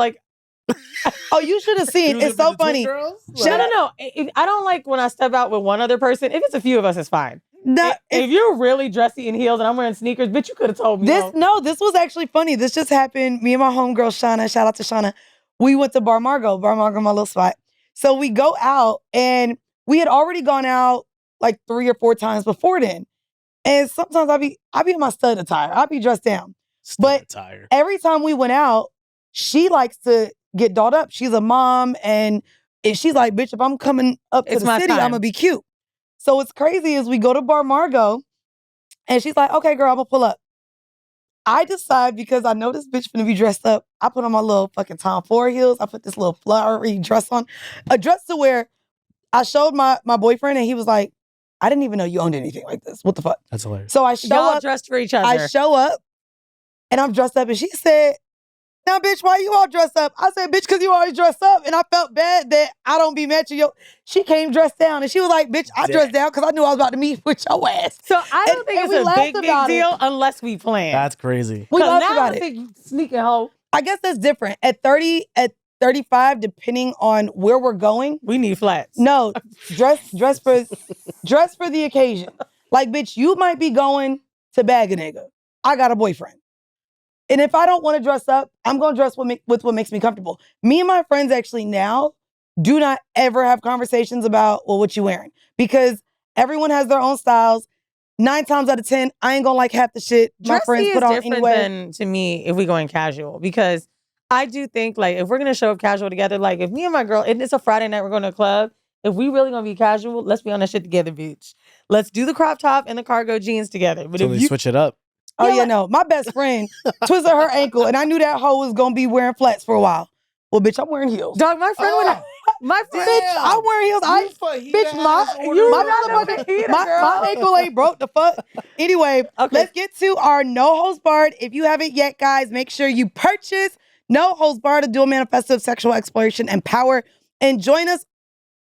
Speaker 1: oh, you should have seen. It's so funny.
Speaker 2: No. I don't like when I step out with one other person. If it's a few of us, it's fine. No, if you're really dressy in heels and I'm wearing sneakers, bitch, you could have told me.
Speaker 1: This was actually funny. This just happened. Me and my homegirl, Shauna, shout out to Shauna. We went to Bar Margo, my little spot. So we go out and we had already gone out like 3 or 4 times before then. And sometimes I be in my stud attire. I'll be dressed down. Attire. Every time we went out, she likes to get dolled up. She's a mom and she's like, bitch, if I'm coming up to the city, I'm gonna be cute. So what's crazy is we go to Bar Margo, and she's like, okay, girl, I'm gonna pull up. I decide because I know this bitch finna be dressed up. I put on my little fucking Tom Ford heels. I put this little flowery dress on. A dress to wear. I showed my boyfriend and he was like, I didn't even know you owned anything like this. What the fuck?
Speaker 3: That's hilarious.
Speaker 1: So I show
Speaker 2: Y'all
Speaker 1: up.
Speaker 2: dressed for each other.
Speaker 1: I show up and I'm dressed up and she said, now, bitch, why you all dressed up? I said, bitch, because you always dressed up. And I felt bad that I don't be matching yo. She came dressed down and she was like, bitch, I dressed down because I knew I was about to meet with your ass.
Speaker 2: So I don't think
Speaker 1: and
Speaker 2: it's
Speaker 1: we
Speaker 2: a
Speaker 1: laughed
Speaker 2: big
Speaker 1: about
Speaker 2: deal
Speaker 1: it.
Speaker 2: unless we plan.
Speaker 3: That's crazy.
Speaker 1: We laughed
Speaker 2: now
Speaker 1: about
Speaker 2: I
Speaker 1: it.
Speaker 2: think sneaking hoe.
Speaker 1: I guess that's different. At 30, at 35, depending on where we're going.
Speaker 2: We need flats.
Speaker 1: No, dress for the occasion. Like, bitch, you might be going to bag a nigga. I got a boyfriend. And if I don't want to dress up, I'm going to dress with what makes me comfortable. Me and my friends actually now do not ever have conversations about, well, what you wearing? Because everyone has their own styles. 9 times out of 10, I ain't gonna like half the shit my
Speaker 2: Dressy
Speaker 1: friends
Speaker 2: is
Speaker 1: put on
Speaker 2: different
Speaker 1: anyway.
Speaker 2: than to me if we going casual, because I do think like if we're gonna show up casual together, like if me and my girl, and it's a Friday night, we're going to a club. If we really gonna be casual, let's be on that shit together, bitch. Let's do the crop top and the cargo jeans together. But
Speaker 3: So
Speaker 2: if
Speaker 3: they
Speaker 2: you
Speaker 3: switch it up.
Speaker 1: Oh, yeah,
Speaker 2: like-
Speaker 1: no. My best friend twisted her ankle, and I knew that hoe was gonna be wearing flats for a while. Well, bitch, I'm wearing heels.
Speaker 2: dog, my friend would my friend,
Speaker 1: Bitch, I'm wearing heels. Bitch, my ankle ain't broke. The fuck. Anyway, let's get to our No Holds Barred. If you haven't yet, guys, make sure you purchase No Holds Barred, a dual manifesto of sexual exploration and power, and join us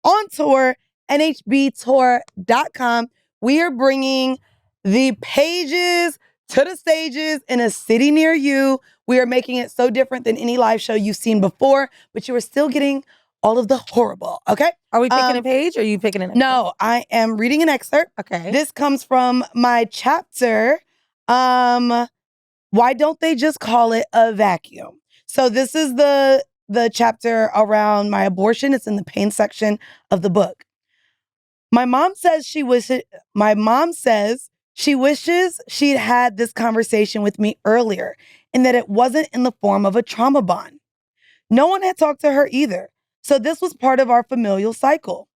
Speaker 1: on tour, nhbtour.com. We are bringing the pages to the stages in a city near you. We are making it so different than any live show you've seen before, but you are still getting all of the horrible, okay?
Speaker 2: Are we picking a page or are you picking an excerpt?
Speaker 1: No, I am reading an excerpt.
Speaker 2: Okay.
Speaker 1: This comes from my chapter, Why Don't They Just Call It a Vacuum? So this is the chapter around my abortion. It's in the pain section of the book. My mom says she wishes she'd had this conversation with me earlier and that it wasn't in the form of a trauma bond. No one had talked to her either, so this was part of our familial cycle.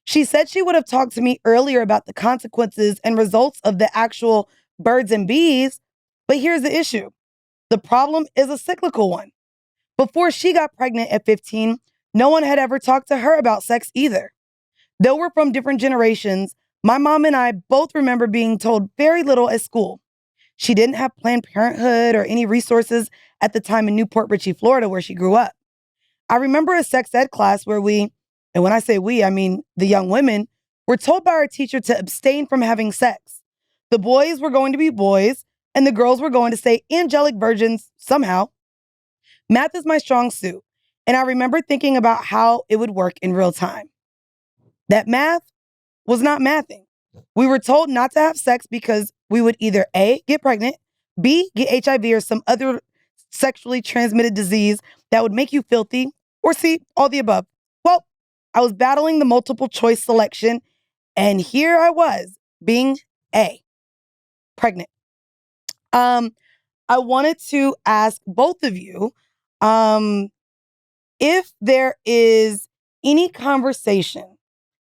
Speaker 1: She said she would have talked to me earlier about the consequences and results of the actual birds and bees, but here's the issue. The problem is a cyclical one. Before she got pregnant at 15, no one had ever talked to her about sex either. Though we're from different generations, my mom and I both remember being told very little at school. She didn't have Planned Parenthood or any resources at the time in Newport Richey, Florida, where she grew up. I remember a sex ed class where we, and when I say we, I mean the young women, were told by our teacher to abstain from having sex. The boys were going to be boys, and the girls were going to stay angelic virgins somehow. Math is my strong suit, and I remember thinking about how it would work in real time. That math was not mathing. We were told not to have sex because we would either A, get pregnant, B, get HIV or some other sexually transmitted disease that would make you filthy, or C, all the above. Well, I was battling the multiple choice selection, and here I was, being A, pregnant. I wanted to ask both of you if there is any conversation.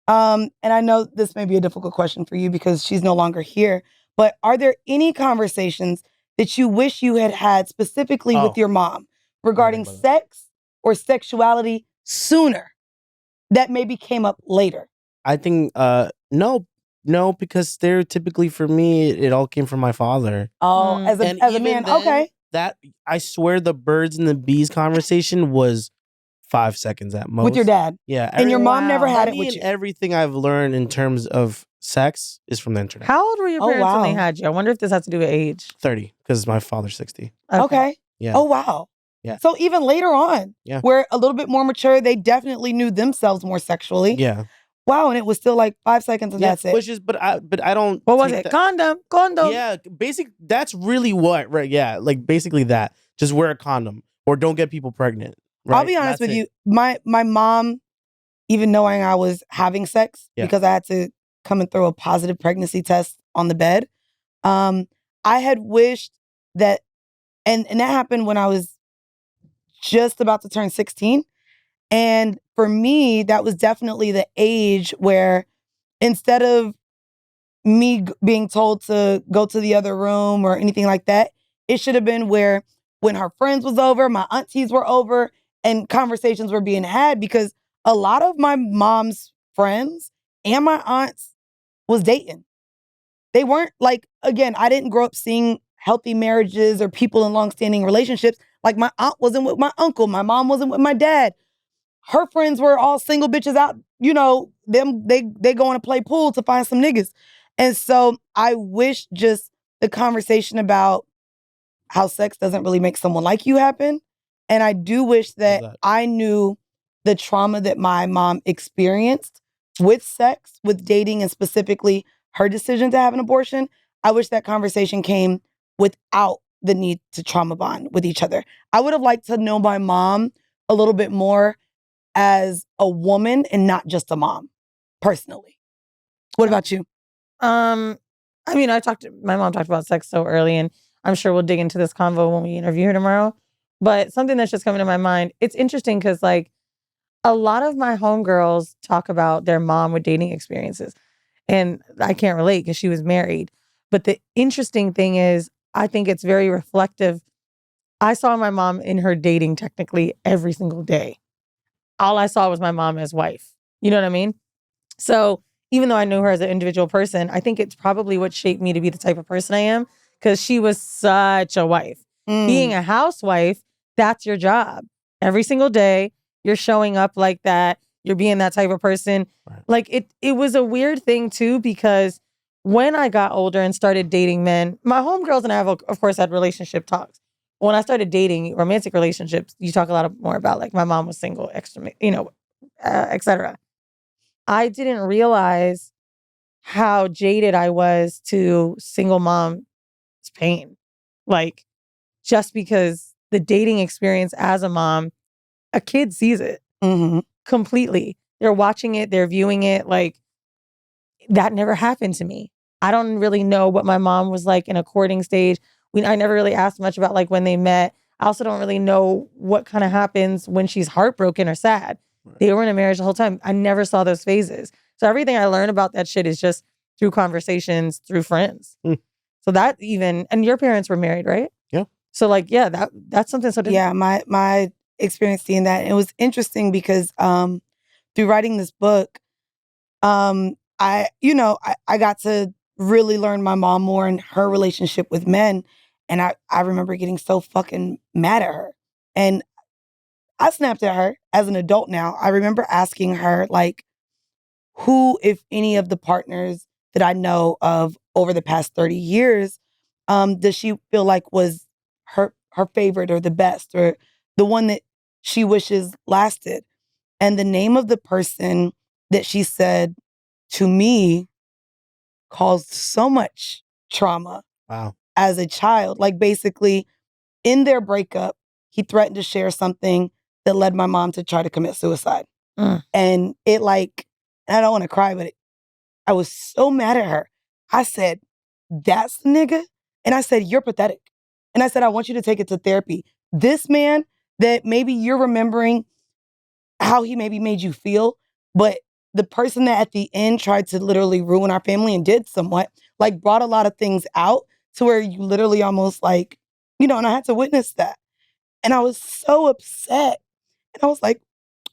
Speaker 1: And I know this may be a difficult question for you because she's no longer here, but are there any conversations that you wish you had had specifically with your mom regarding sex or sexuality sooner that maybe came up later?
Speaker 3: I think no, because stereotypically for me, it all came from my father.
Speaker 1: Oh, as a
Speaker 3: even
Speaker 1: man,
Speaker 3: then,
Speaker 1: okay.
Speaker 3: That I swear the birds and the bees conversation was 5 seconds at most.
Speaker 1: With your dad.
Speaker 3: Yeah.
Speaker 1: And your mom never had it with you.
Speaker 3: Everything I've learned in terms of sex is from the internet.
Speaker 2: How old were your parents when they had you? I wonder if this has to do with age.
Speaker 3: 30, because my father's 60.
Speaker 1: Okay.
Speaker 3: Yeah.
Speaker 1: Oh, wow.
Speaker 3: Yeah.
Speaker 1: So even later on, where a little bit more mature, they definitely knew themselves more sexually.
Speaker 3: Yeah.
Speaker 1: Wow, and it was still like 5 seconds and that's it.
Speaker 3: Which is, but I don't.
Speaker 2: What was it? Condom.
Speaker 3: Yeah, that's really what, right? Yeah, like basically that. Just wear a condom or don't get people pregnant. Right?
Speaker 1: I'll be honest with you. My mom, even knowing I was having sex because I had to come and throw a positive pregnancy test on the bed, I had wished that, and that happened when I was just about to turn 16. And for me, that was definitely the age where instead of me being told to go to the other room or anything like that. It should have been where when her friends was over, my aunties were over, and conversations were being had, because a lot of my mom's friends and my aunts was dating. They weren't like, again, I didn't grow up seeing healthy marriages or people in long-standing relationships. Like my aunt wasn't with my uncle. My mom wasn't with my dad. Her friends were all single bitches out, they going to play pool to find some niggas. And so I wish just the conversation about how sex doesn't really make someone like you happen. And I do wish that I knew the trauma that my mom experienced with sex, with dating, and specifically her decision to have an abortion. I wish that conversation came without the need to trauma bond with each other. I would have liked to know my mom a little bit more as a woman and not just a mom, personally. What about you?
Speaker 2: I mean, my mom talked about sex so early, and I'm sure we'll dig into this convo when we interview her tomorrow. But something that's just coming to my mind, it's interesting because like a lot of my homegirls talk about their mom with dating experiences. And I can't relate because she was married. But the interesting thing is, I think it's very reflective. I saw my mom in her dating technically every single day. All I saw was my mom as wife. You know what I mean? So even though I knew her as an individual person, I think it's probably what shaped me to be the type of person I am, because she was such a wife. Being a housewife, that's your job. Every single day, you're showing up like that. You're being that type of person.
Speaker 3: Right.
Speaker 2: Like it was a weird thing too, because when I got older and started dating men, my homegirls and I have, of course, had relationship talks. When I started dating romantic relationships, you talk a lot more about like my mom was single, etc. I didn't realize how jaded I was to single mom's pain. Like, just because the dating experience as a mom, a kid sees it completely. They're watching it, they're viewing it. Like, that never happened to me. I don't really know what my mom was like in a courting stage. I never really asked much about like when they met. I also don't really know what kind of happens when she's heartbroken or sad. They were in a marriage the whole time. I never saw those phases. So everything I learned about that shit is just through conversations, through friends. So that and your parents were married, right?
Speaker 3: Yeah.
Speaker 2: So like, yeah, that's something so different.
Speaker 1: Yeah, my experience seeing that, it was interesting because through writing this book, I got to really learn my mom more and her relationship with men. And I remember getting so fucking mad at her. And I snapped at her as an adult now. I remember asking her, like, who, if any of the partners that I know of over the past 30 years, does she feel like was her favorite or the best or the one that she wishes lasted? And the name of the person that she said to me caused so much trauma as a child. Like, basically, in their breakup, he threatened to share something that led my mom to try to commit suicide. And it, like, I don't want to cry, but I was so mad at her. I said, that's the nigga? And I said, you're pathetic. And I said, I want you to take it to therapy. This man that maybe you're remembering how he maybe made you feel, but the person that at the end tried to literally ruin our family and did somewhat, like, brought a lot of things out to where you literally almost like, and I had to witness that. And I was so upset. And I was like,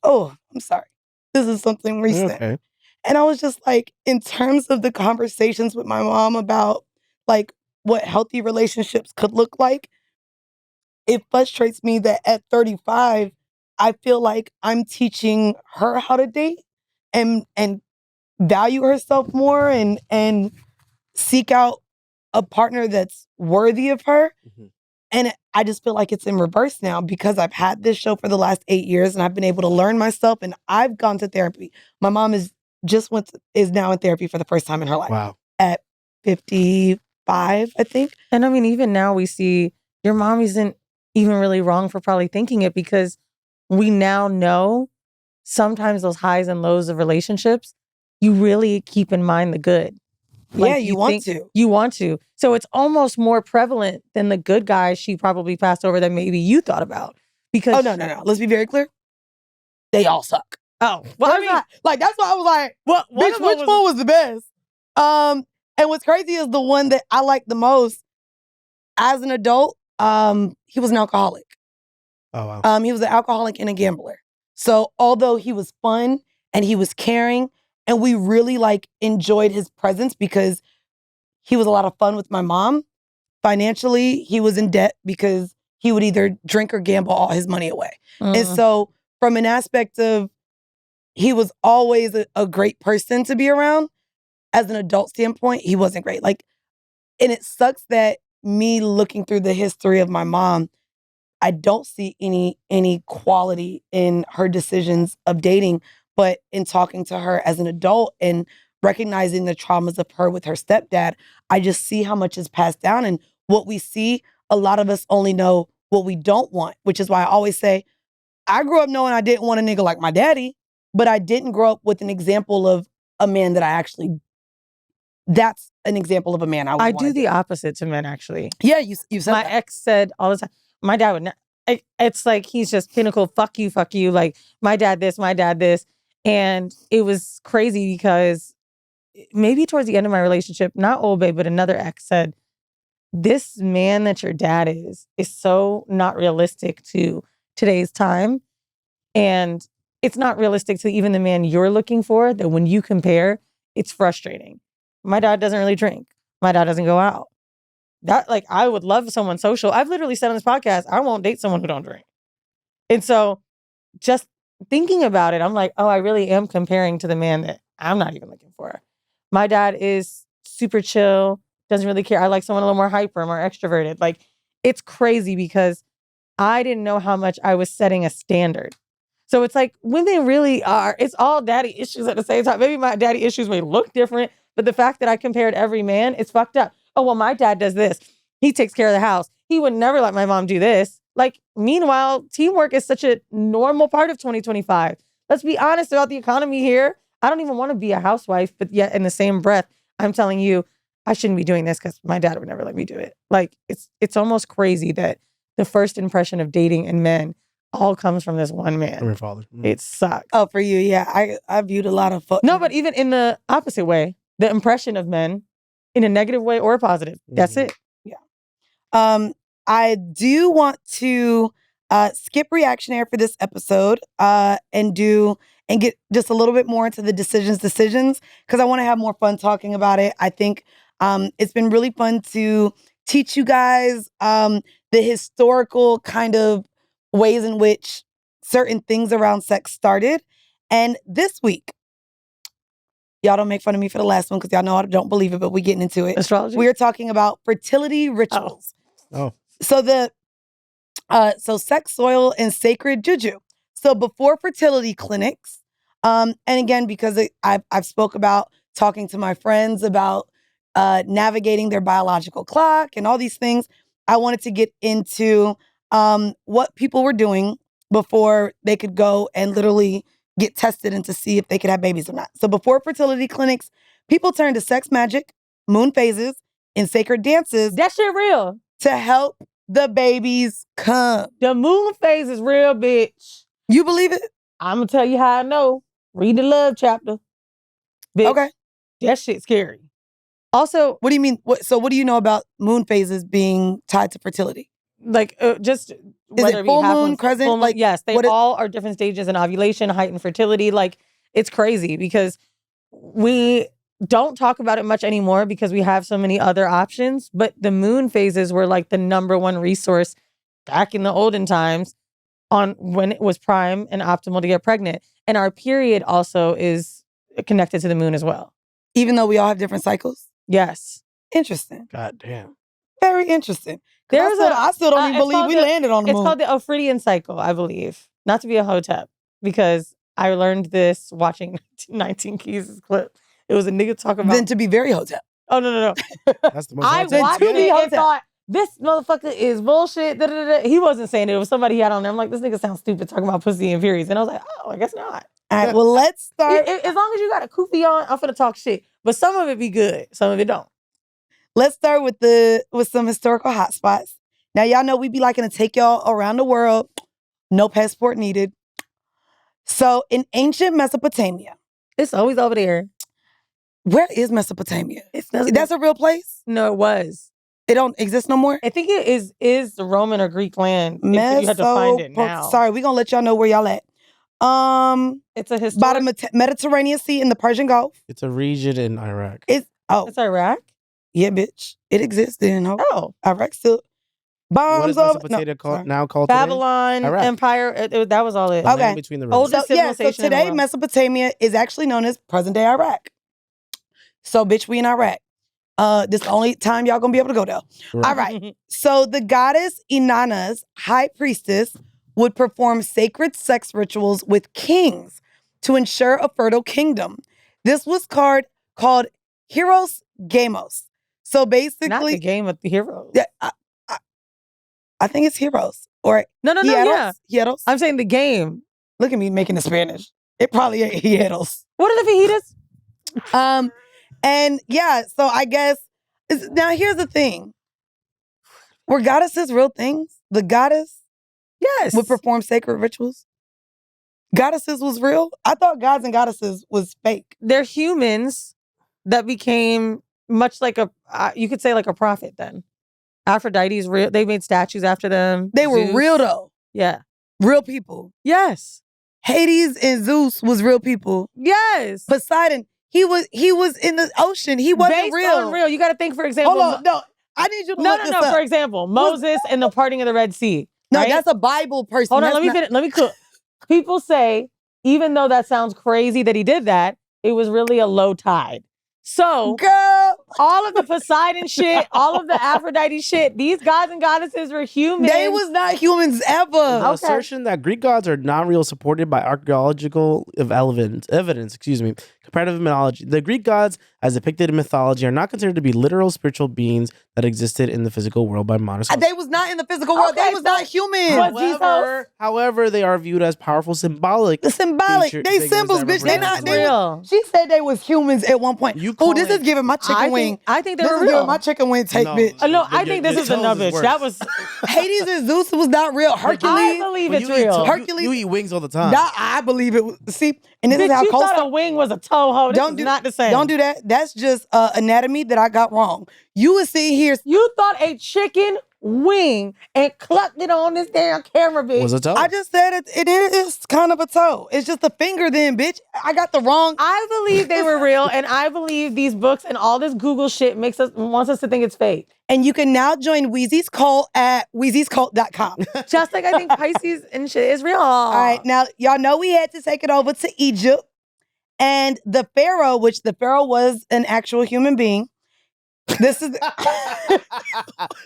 Speaker 1: oh, I'm sorry. This is something recent.
Speaker 3: Okay.
Speaker 1: And I was just like, in terms of the conversations with my mom about like what healthy relationships could look like, it frustrates me that at 35, I feel like I'm teaching her how to date and value herself more and seek out a partner that's worthy of her. And I just feel like it's in reverse now because I've had this show for the last 8 years and I've been able to learn myself and I've gone to therapy. My mom is now in therapy for the first time in her life.
Speaker 3: Wow.
Speaker 1: At 55, I think.
Speaker 2: And I mean, even now we see your mom isn't even really wrong for probably thinking it, because we now know sometimes those highs and lows of relationships, you really keep in mind the good.
Speaker 1: Like, yeah, you want to.
Speaker 2: You want to. So it's almost more prevalent than the good guys she probably passed over that maybe you thought about. Because
Speaker 1: no. Let's be very clear. They all suck.
Speaker 2: Oh, well, I mean,
Speaker 1: like, that's why I was like,
Speaker 2: what?
Speaker 1: Bitch, which one was the best? And what's crazy is the one that I like the most as an adult, he was an alcoholic.
Speaker 3: Oh, wow.
Speaker 1: He was an alcoholic and a gambler. So although he was fun and he was caring, and we really like enjoyed his presence because he was a lot of fun with my mom. Financially, he was in debt because he would either drink or gamble all his money away. And so from an aspect of he was always a great person to be around, as an adult standpoint, he wasn't great. Like, and it sucks that me looking through the history of my mom, I don't see any quality in her decisions of dating, but in talking to her as an adult and recognizing the traumas of her with her stepdad, I just see how much is passed down. And what we see, a lot of us only know what we don't want, which is why I always say, I grew up knowing I didn't want a nigga like my daddy, but I didn't grow up with an example of a man that I actually, that's an example of a man I would
Speaker 2: I
Speaker 1: want
Speaker 2: do
Speaker 1: to
Speaker 2: the
Speaker 1: date.
Speaker 2: opposite to men, actually.
Speaker 1: Yeah, you said
Speaker 2: My
Speaker 1: that.
Speaker 2: ex said all the time, my dad would it's like he's just pinnacle, fuck you. Like, my dad this. And it was crazy because maybe towards the end of my relationship, not old babe, but another ex said, this man that your dad is so not realistic to today's time. And it's not realistic to even the man you're looking for, that when you compare, it's frustrating. My dad doesn't really drink. My dad doesn't go out. That, like, I would love someone social. I've literally said on this podcast, I won't date someone who don't drink. And so just thinking about it, I'm like, oh, I really am comparing to the man that I'm not even looking for. My dad is super chill, doesn't really care. I like someone a little more hyper, more extroverted. Like, it's crazy because I didn't know how much I was setting a standard. So it's like women really are, it's all daddy issues at the same time. Maybe my daddy issues may look different, but the fact that I compared every man, it's fucked up. Oh, well, my dad does this. He takes care of the house. He would never let my mom do this. Like, meanwhile, teamwork is such a normal part of 2025. Let's be honest about the economy here. I don't even want to be a housewife, but yet in the same breath, I'm telling you, I shouldn't be doing this because my dad would never let me do it. Like, it's almost crazy that the first impression of dating and men all comes from this one man.
Speaker 3: From your father.
Speaker 2: It sucks.
Speaker 1: Oh, for you, yeah. I viewed a lot of
Speaker 2: No, but even in the opposite way, the impression of men in a negative way or a positive. That's it.
Speaker 1: I do want to skip reactionary for this episode and get just a little bit more into the decisions because I want to have more fun talking about it. I think it's been really fun to teach you guys the historical kind of ways in which certain things around sex started. And this week, y'all don't make fun of me for the last one because y'all know I don't believe it, but we're getting into it.
Speaker 2: Astrology?
Speaker 1: We are talking about fertility rituals.
Speaker 3: Oh.
Speaker 1: So sex, soil, and sacred juju. So before fertility clinics, and again, because I've spoke about talking to my friends about navigating their biological clock and all these things, I wanted to get into what people were doing before they could go and literally get tested and to see if they could have babies or not. So before fertility clinics, people turned to sex magic, moon phases, and sacred dances.
Speaker 2: That shit real.
Speaker 1: To help the babies come.
Speaker 2: The moon phase is real, bitch.
Speaker 1: You believe it?
Speaker 2: I'm going to tell you how I know. Read the love chapter. Bitch,
Speaker 1: Okay.
Speaker 2: that shit's scary. Also,
Speaker 1: what do you mean? What do you know about moon phases being tied to fertility?
Speaker 2: Like, just whether
Speaker 1: it full moon, crescent?
Speaker 2: Full moon,
Speaker 1: like,
Speaker 2: yes, they all are different stages in ovulation, height, and fertility. Like, it's crazy because we don't talk about it much anymore because we have so many other options. But the moon phases were like the number one resource back in the olden times on when it was prime and optimal to get pregnant. And our period also is connected to the moon as well.
Speaker 1: Even though we all have different cycles?
Speaker 2: Yes.
Speaker 1: Interesting.
Speaker 3: God damn.
Speaker 1: Very interesting.
Speaker 2: I
Speaker 1: still don't even believe we landed on the moon.
Speaker 2: It's called the Ophrydian cycle, I believe. Not to be a hotep, because I learned this watching 19 Keys' clip. It was a nigga talking about...
Speaker 1: Then to be very hotep.
Speaker 2: Oh, no.
Speaker 3: That's the most
Speaker 2: I watched it and thought, this motherfucker is bullshit. Da, da, da. He wasn't saying it. It was somebody he had on there. I'm like, this nigga sounds stupid talking about pussy and periods. And I was like, oh, I guess not.
Speaker 1: All right, well, let's start.
Speaker 2: As long as you got a kufi on, I'm finna talk shit. But some of it be good. Some of it don't.
Speaker 1: Let's start with some historical hotspots. Now, y'all know we be liking to take y'all around the world. No passport needed. So in ancient Mesopotamia.
Speaker 2: It's always over there.
Speaker 1: Where is Mesopotamia?
Speaker 2: It's
Speaker 1: That's a real place?
Speaker 2: No, it was.
Speaker 1: It don't exist no more?
Speaker 2: I think it is the Roman or Greek land. If you had to find it now.
Speaker 1: Sorry, we're going to let y'all know where y'all at.
Speaker 2: It's a
Speaker 1: By
Speaker 2: historic.
Speaker 1: the Mediterranean Sea in the Persian Gulf.
Speaker 3: It's a region in Iraq.
Speaker 2: It's Iraq?
Speaker 1: Yeah, bitch. It exists then.
Speaker 2: Oh.
Speaker 1: Iraq still.
Speaker 3: What
Speaker 1: Bombs
Speaker 3: is
Speaker 1: over.
Speaker 3: Mesopotamia
Speaker 1: sorry.
Speaker 3: now called today?
Speaker 2: Babylon
Speaker 3: Iraq.
Speaker 2: Empire. That was all it.
Speaker 3: The land
Speaker 1: Okay.
Speaker 3: between the
Speaker 2: Old-
Speaker 3: rivers.
Speaker 1: So, yeah, so
Speaker 2: civilization in the
Speaker 1: today
Speaker 2: world.
Speaker 1: Mesopotamia is actually known as present-day Iraq. So, bitch, we in Iraq. This is the only time y'all gonna be able to go there. All right. So the goddess Inanna's high priestess would perform sacred sex rituals with kings to ensure a fertile kingdom. This was called Heros Gamos. So basically,
Speaker 2: Not the game of the heroes.
Speaker 1: yeah, I think it's Heroes or
Speaker 2: No, yeah.
Speaker 1: Hieros.
Speaker 2: I'm saying the game.
Speaker 1: Look at me making the Spanish. It probably ain't Hieros.
Speaker 2: What are the fajitas?
Speaker 1: And yeah, so I guess now here's the thing. Were goddesses real things? The goddess
Speaker 2: Yes.
Speaker 1: would perform sacred rituals? Goddesses was real? I thought gods and goddesses was fake.
Speaker 2: They're humans that became much like you could say like a prophet then. Aphrodite's real. They made statues after them.
Speaker 1: They were
Speaker 2: Zeus.
Speaker 1: real though.
Speaker 2: Yeah.
Speaker 1: Real people.
Speaker 2: Yes.
Speaker 1: Hades and Zeus was real people.
Speaker 2: Yes.
Speaker 1: Poseidon, he was in the ocean. He wasn't
Speaker 2: Based
Speaker 1: real.
Speaker 2: on real. You got to think, for example.
Speaker 1: Hold on, no. I need you to look this up.
Speaker 2: For example, Moses and the parting of the Red Sea.
Speaker 1: No,
Speaker 2: right?
Speaker 1: that's a Bible person.
Speaker 2: Hold on,
Speaker 1: That's
Speaker 2: let me
Speaker 1: not-
Speaker 2: finish. Let me cook. People say, even though that sounds crazy that he did that, it was really a low tide. So,
Speaker 1: Girl,
Speaker 2: all of the Poseidon shit, all of the Aphrodite shit, these gods and goddesses were humans.
Speaker 1: they was not humans
Speaker 3: The
Speaker 1: ever.
Speaker 2: Okay.
Speaker 3: assertion that Greek gods are not real supported by archaeological evidence, comparative mythology. The Greek gods, as depicted in mythology, are not considered to be literal spiritual beings that existed in the physical world by modern scholars.
Speaker 1: They was not in the physical world.
Speaker 2: Okay,
Speaker 1: They was not human.
Speaker 2: What?
Speaker 3: However, they are viewed as powerful symbolic.
Speaker 1: The symbolic.
Speaker 3: Feature-
Speaker 1: They
Speaker 3: figures
Speaker 1: symbols,
Speaker 3: that
Speaker 1: bitch. They
Speaker 3: represent
Speaker 1: not. They
Speaker 2: real.
Speaker 1: was, she said they was humans at one point.
Speaker 3: You
Speaker 1: Oh, this
Speaker 3: calling-
Speaker 1: is giving my chicken wing.
Speaker 2: I think they
Speaker 1: This
Speaker 2: were
Speaker 1: is
Speaker 2: real.
Speaker 1: giving my chicken wing take, bitch.
Speaker 2: No, I think this is another bitch. That was.
Speaker 1: Hades and Zeus was not real.
Speaker 2: I
Speaker 1: Hercules.
Speaker 2: believe
Speaker 3: Well,
Speaker 2: it's real.
Speaker 1: Hercules-
Speaker 3: You eat wings all the time.
Speaker 1: I believe it. See, and this
Speaker 2: Bitch,
Speaker 1: is how
Speaker 2: you thought a
Speaker 1: Coastal.
Speaker 2: wing was a toho. This is not the same.
Speaker 1: Don't do that. That's just anatomy that I got wrong. You was sitting here.
Speaker 2: You thought a chicken wing and clucked it on this damn camera, bitch.
Speaker 3: Was a toe.
Speaker 1: I just said it is kind of a toe. It's just a finger, then, bitch. I got the wrong.
Speaker 2: I believe they were real, and I believe these books and all this Google shit wants us to think it's fake.
Speaker 1: And you can now join Weezy's cult at weezyscult.com.
Speaker 2: Just like I think Pisces and shit is real.
Speaker 1: All right, now y'all know we had to take it over to Egypt, and the pharaoh, which the pharaoh was an actual human being. This is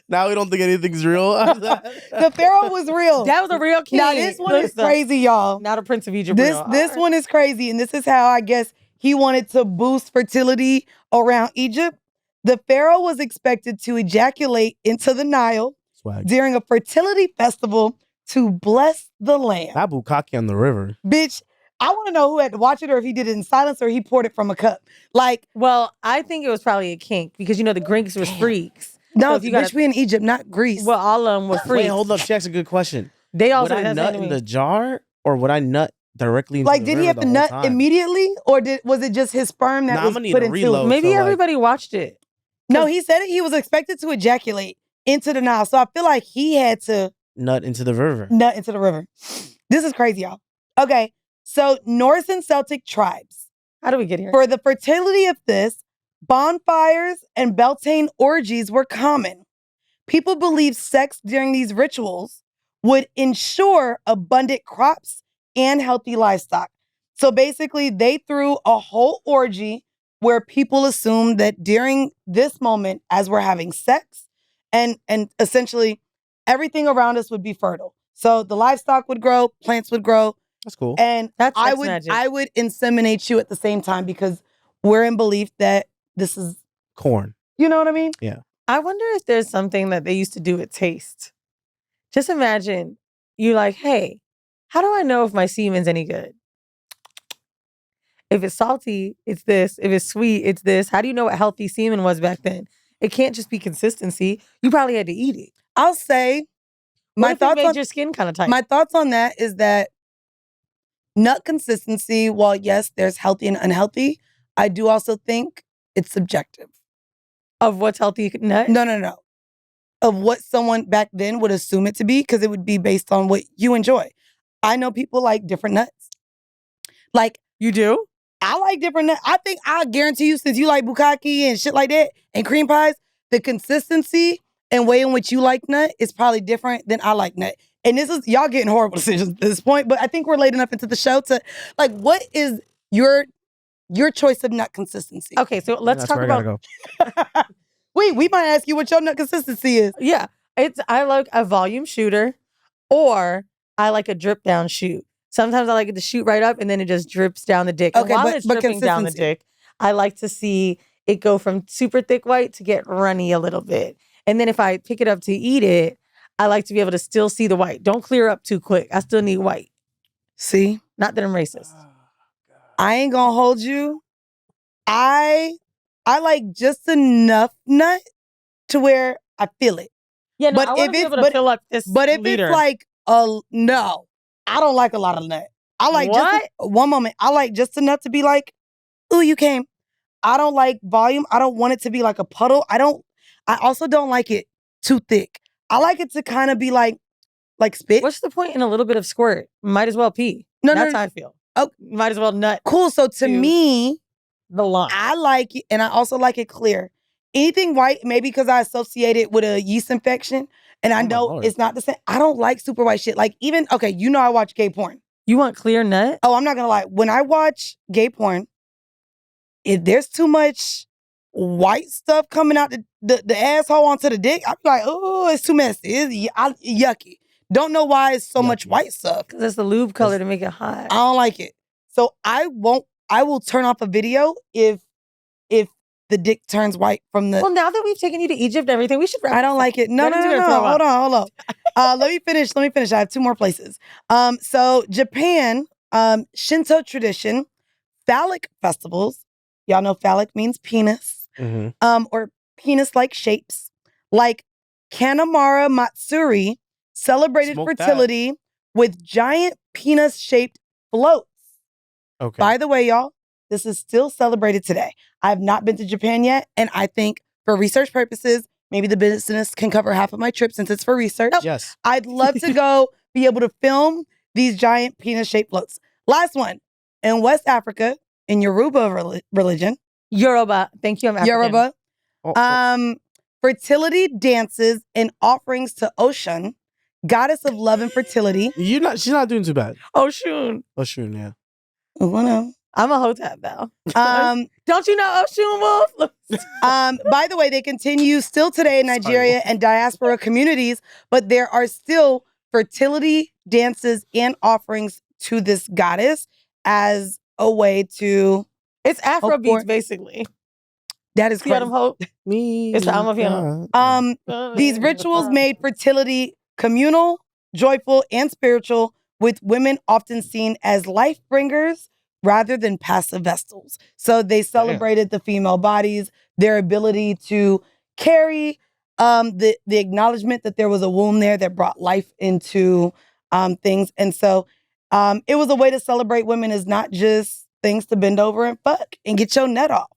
Speaker 3: Now we don't think anything's real.
Speaker 1: the pharaoh was real.
Speaker 2: That was a real king.
Speaker 1: Now this one is crazy, y'all.
Speaker 2: Now the Prince of Egypt.
Speaker 1: This
Speaker 2: real.
Speaker 1: this one is crazy, and this is how I guess he wanted to boost fertility around Egypt. The pharaoh was expected to ejaculate into the Nile
Speaker 3: Swag.
Speaker 1: during a fertility festival to bless the land.
Speaker 3: That bukkake on the river.
Speaker 1: Bitch, I want to know who had to watch it, or if he did it in silence, or he poured it from a cup. Like,
Speaker 2: Well, I think it was probably a kink because you know the Greeks were freaks.
Speaker 1: no,
Speaker 2: So if you
Speaker 1: bitch,
Speaker 2: gotta-
Speaker 1: we in Egypt, not Greece.
Speaker 2: Well, all of them were freaks.
Speaker 3: Wait, hold up. She asked a good question.
Speaker 2: They also
Speaker 3: Would I
Speaker 2: has
Speaker 3: nut
Speaker 2: enemy.
Speaker 3: in the jar or would I nut directly into
Speaker 1: like,
Speaker 3: the
Speaker 1: did
Speaker 3: river
Speaker 1: he have
Speaker 3: the
Speaker 1: to
Speaker 3: whole
Speaker 1: nut
Speaker 3: time?
Speaker 1: immediately, or was it just his sperm that
Speaker 3: Nah,
Speaker 1: was
Speaker 3: I'ma need
Speaker 1: put
Speaker 3: a
Speaker 1: into?
Speaker 3: reload.
Speaker 2: Maybe
Speaker 3: So, like-
Speaker 2: everybody watched it.
Speaker 1: No, he said it. He was expected to ejaculate into the Nile, so I feel like he had to
Speaker 3: Nut into the river.
Speaker 1: nut into the river. This is crazy, y'all. Okay, so Norse and Celtic tribes,
Speaker 2: How do we get here?
Speaker 1: for the fertility of this, bonfires and Beltane orgies were common. People believed sex during these rituals would ensure abundant crops and healthy livestock. So basically, they threw a whole orgy where people assumed that during this moment, as we're having sex, and essentially everything around us would be fertile. So the livestock would grow, plants would grow,
Speaker 3: That's cool.
Speaker 1: and
Speaker 2: That's
Speaker 1: I
Speaker 2: sex
Speaker 1: would
Speaker 2: magic.
Speaker 1: I would inseminate you at the same time because we're in belief that this is,
Speaker 3: Corn.
Speaker 1: you know what I mean?
Speaker 2: I wonder if there's something that they used to do with taste. Just imagine you like, hey, how do I know if my semen's any good? If it's salty, it's this. If it's sweet, it's this. How do you know what healthy semen was back then? It can't just be consistency. You probably had to eat it.
Speaker 1: I'll say
Speaker 2: What
Speaker 1: my
Speaker 2: if it
Speaker 1: thoughts
Speaker 2: made
Speaker 1: on
Speaker 2: your skin kind of tight?
Speaker 1: my thoughts on that is that nut consistency, while yes, there's healthy and unhealthy, I do also think It's subjective.
Speaker 2: Of what's healthy nut?
Speaker 1: No. Of what someone back then would assume it to be, because it would be based on what you enjoy. I know people like different nuts. Like,
Speaker 2: you do?
Speaker 1: I like different nuts. I guarantee you, since you like bukkake and shit like that and cream pies, the consistency and way in which you like nut is probably different than I like nut. And this is, y'all getting horrible decisions at this point, but I think we're late enough into the show to, like, what is your choice of nut consistency?
Speaker 2: Okay, so let's talk about.
Speaker 3: Go.
Speaker 1: We might ask you what your nut consistency is.
Speaker 2: Yeah, I like a volume shooter, or I like a drip down shoot. Sometimes I like it to shoot right up and then it just drips down the dick.
Speaker 1: Okay,
Speaker 2: and while
Speaker 1: but
Speaker 2: it's dripping down the dick, I like to see it go from super thick white to get runny a little bit. And then if I pick it up to eat it, I like to be able to still see the white. Don't clear up too quick. I still need white.
Speaker 1: See?
Speaker 2: Not that I'm racist.
Speaker 1: I ain't gonna hold you. I like just enough nut to where I feel it.
Speaker 2: Yeah, no,
Speaker 1: but
Speaker 2: I want to be able to fill up this
Speaker 1: But if
Speaker 2: liter.
Speaker 1: it's like, no, I don't like a lot of nut. I like
Speaker 2: what?
Speaker 1: One moment. I like just enough to be like, ooh, you came. I don't like volume. I don't want it to be like a puddle. I also don't like it too thick. I like it to kind of be like spit.
Speaker 2: What's the point in a little bit of squirt? Might as well pee. That's how I feel.
Speaker 1: Oh,
Speaker 2: might as well nut.
Speaker 1: Cool. So to me,
Speaker 2: the line.
Speaker 1: I like it, and I also like it clear. Anything white, maybe because I associate it with a yeast infection, and I know it's not the same. I don't like super white shit. Like even, okay, I watch gay porn.
Speaker 2: You want clear nut?
Speaker 1: Oh, I'm not gonna lie. When I watch gay porn, if there's too much white stuff coming out the asshole onto the dick, I'm like, oh, it's too messy. It's yucky. Don't know why it's so much white stuff.
Speaker 2: Because it's the lube color to make it hot.
Speaker 1: I don't like it. So I will turn off a video if the dick turns white from the.
Speaker 2: Well, now that we've taken you to Egypt and everything, we should.
Speaker 1: I don't like it. No. Hold on. Let me finish. I have 2 more places. So Japan, Shinto tradition, phallic festivals. Y'all know phallic means penis.
Speaker 3: Mm-hmm.
Speaker 1: Or penis-like shapes, like Kanamara Matsuri, celebrated fertility with giant penis-shaped floats.
Speaker 3: Okay.
Speaker 1: By the way, y'all, this is still celebrated today. I have not been to Japan yet, and I think for research purposes, maybe the business can cover half of my trip since it's for research.
Speaker 3: Yes.
Speaker 1: I'd love to go be able to film these giant penis-shaped floats. Last one, in West Africa, in Yoruba religion.
Speaker 2: Yoruba. Thank you, I'm African.
Speaker 1: Yoruba. Fertility dances and offerings to Oshun, goddess of love and fertility.
Speaker 3: She's not doing too bad.
Speaker 2: Oshun,
Speaker 3: yeah.
Speaker 1: Well,
Speaker 2: I'm a hotep now. Don't you know Oshun Wolf?
Speaker 1: By the way, they continue still today in Nigeria and diaspora communities, but there are still fertility dances and offerings to this goddess as a way to.
Speaker 2: It's Afrobeats, basically.
Speaker 1: That is correct.
Speaker 2: It's the Amapiano.
Speaker 1: These rituals made fertility communal, joyful, and spiritual, with women often seen as life bringers rather than passive vessels. So they celebrated the female bodies, their ability to carry the acknowledgement that there was a womb there that brought life into things. And so it was a way to celebrate women as not just things to bend over and fuck and get your nut off.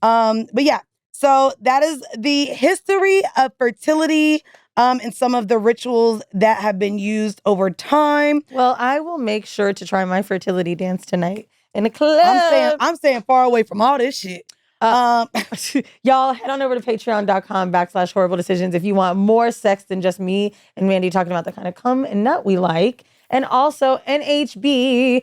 Speaker 1: But yeah, so that is the history of fertility and some of the rituals that have been used over time.
Speaker 2: Well, I will make sure to try my fertility dance tonight in the club.
Speaker 1: I'm staying far away from all this shit.
Speaker 2: Y'all head on over to patreon.com/horrible decisions if you want more sex than just me and Mandii talking about the kind of cum and nut we like. And also nhbtour.com.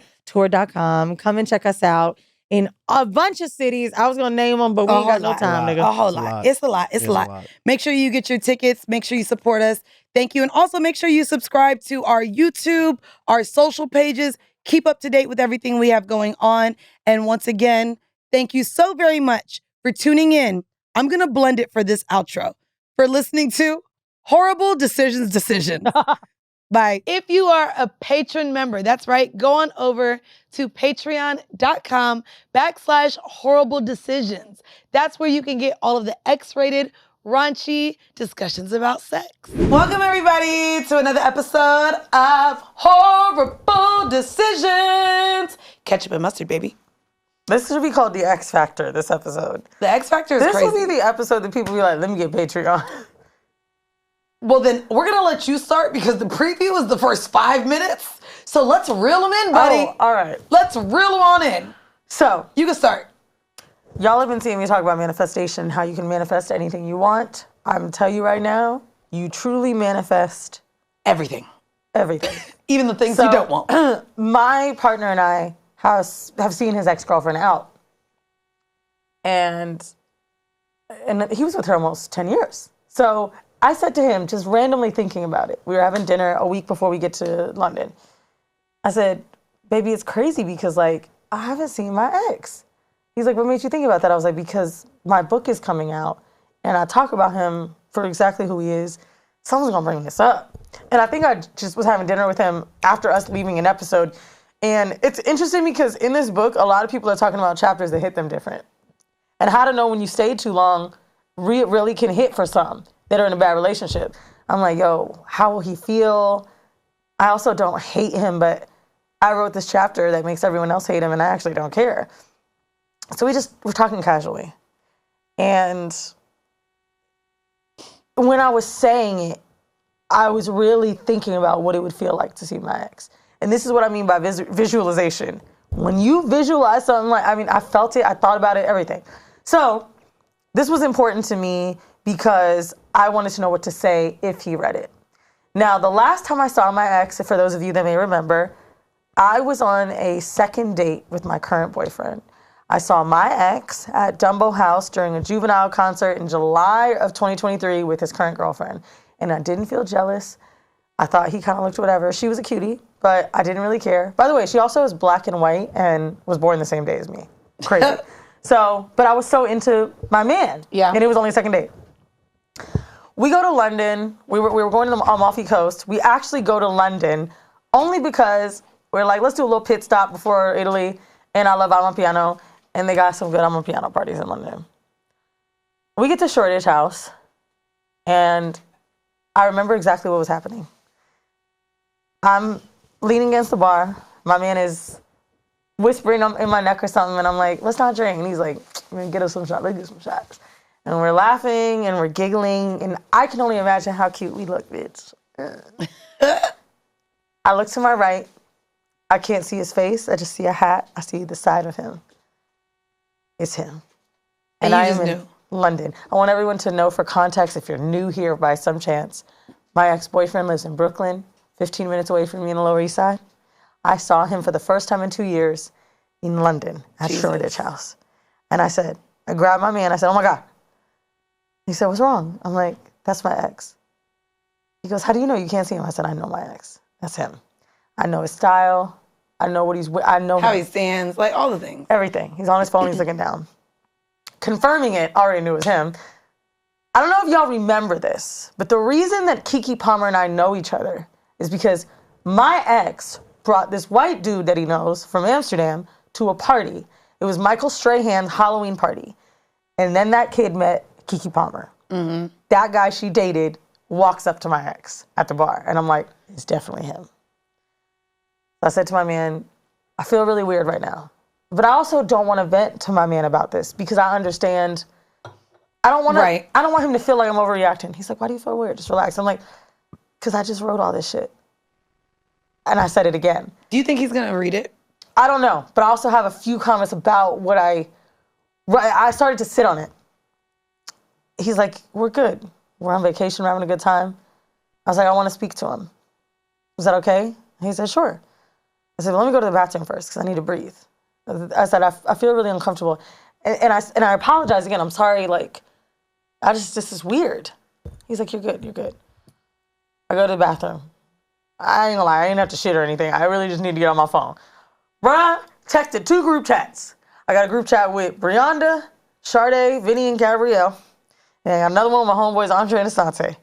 Speaker 2: Come and check us out in a bunch of cities. I was going to name them, but we ain't got no time, nigga.
Speaker 1: A whole lot. It's a lot. It's a lot. Make sure you get your tickets. Make sure you support us. Thank you. And also make sure you subscribe to our YouTube, our social pages. Keep up to date with everything we have going on. And once again, thank you so very much for tuning in. I'm going to blend it for this outro. For listening to Horrible Decisions. Bye. If you are a patron member, that's right, go on over to patreon.com/horrible decisions. That's where you can get all of the X-rated, raunchy discussions about sex. Welcome, everybody, to another episode of Horrible Decisions. Ketchup and mustard, baby.
Speaker 2: This should be called the X Factor, this episode.
Speaker 1: The X Factor is
Speaker 2: This
Speaker 1: crazy.
Speaker 2: will be the episode that people be like, let me get Patreon.
Speaker 1: Well, then we're going to let you start because the preview is the first 5 minutes. So let's reel them in, buddy.
Speaker 2: Oh, all right.
Speaker 1: Let's reel them on in.
Speaker 2: So,
Speaker 1: You can start.
Speaker 2: y'all have been seeing me talk about manifestation, how you can manifest anything you want. I'm going to tell you right now, you truly manifest
Speaker 1: Everything.
Speaker 2: everything.
Speaker 1: Even the things you don't want.
Speaker 2: My partner and I have seen his ex-girlfriend out. And he was with her almost 10 years. So I said to him, just randomly thinking about it, we were having dinner a week before we get to London. I said, baby, it's crazy because like, I haven't seen my ex. He's like, what made you think about that? I was like, because my book is coming out and I talk about him for exactly who he is. Someone's gonna bring this up. And I think I just was having dinner with him after us leaving an episode. And it's interesting because in this book, a lot of people are talking about chapters that hit them different. And how to know when you stay too long really can hit for some that are in a bad relationship. I'm like, yo, how will he feel? I also don't hate him, but I wrote this chapter that makes everyone else hate him and I actually don't care. So we're talking casually. And when I was saying it, I was really thinking about what it would feel like to see my ex. And this is what I mean by visualization. When you visualize something I felt it, I thought about it, everything. So this was important to me because I wanted to know what to say if he read it. Now, the last time I saw my ex, for those of you that may remember, I was on a second date with my current boyfriend. I saw my ex at Dumbo House during a Juvenile concert in July of 2023 with his current girlfriend. And I didn't feel jealous. I thought he kind of looked whatever. She was a cutie, but I didn't really care. By the way, she also is black and white and was born the same day as me. Crazy. But I was so into my man.
Speaker 1: Yeah.
Speaker 2: And it was only a second date. We go to London. We were going to the Amalfi Coast. We actually go to London only because we're like, let's do a little pit stop before Italy. And I love Amapiano. And they got some good Amapiano parties in London. We get to Shoreditch House. And I remember exactly what was happening. I'm leaning against the bar. My man is whispering in my neck or something. And I'm like, let's not drink. And he's like, we're going to get us some shots. Let's get some shots. And we're laughing and we're giggling. And I can only imagine how cute we look, bitch. I look to my right. I can't see his face. I just see a hat. I see the side of him. It's him.
Speaker 1: And
Speaker 2: I
Speaker 1: you just
Speaker 2: am in
Speaker 1: knew.
Speaker 2: London. I want everyone to know, for context, if you're new here by some chance, my ex-boyfriend lives in Brooklyn, 15 minutes away from me in the Lower East Side. I saw him for the first time in 2 years in London at Shoreditch House. And I grabbed my man. I said, oh my God. He said, what's wrong? I'm like, that's my ex. He goes, how do you know you can't see him? I said, I know my ex. That's him. I know his style. I know what I know
Speaker 1: How he stands, like all the things.
Speaker 2: everything. He's on his phone. He's looking down. Confirming it, already knew it was him. I don't know if y'all remember this, but the reason that Keke Palmer and I know each other is because my ex brought this white dude that he knows from Amsterdam to a party. It was Michael Strahan's Halloween party. And then that kid met Keke Palmer. Mm-hmm. That guy she dated walks up to my ex at the bar. And I'm like, it's definitely him. So I said to my man, I feel really weird right now. But I also don't want to vent to my man about this because I understand. I don't want him to feel like I'm overreacting. He's like, why do you feel weird? Just relax. I'm like, because I just wrote all this shit. And I said it again.
Speaker 1: Do you think he's going to read it?
Speaker 2: I don't know. But I also have a few comments about what I started to sit on it. He's like, we're good. We're on vacation. We're having a good time. I was like, I want to speak to him. Is that okay? He said, sure. I said, well, let me go to the bathroom first because I need to breathe. I said, I feel really uncomfortable. And I apologize again. I'm sorry. Like, this is weird. He's like, you're good. You're good. I go to the bathroom. I ain't gonna lie. I didn't have to shit or anything. I really just need to get on my phone. Bruh, texted 2 group chats. I got a group chat with Brianda, Sade, Vinny, and Gabrielle. And I got another one with my homeboys, Andre and Asante.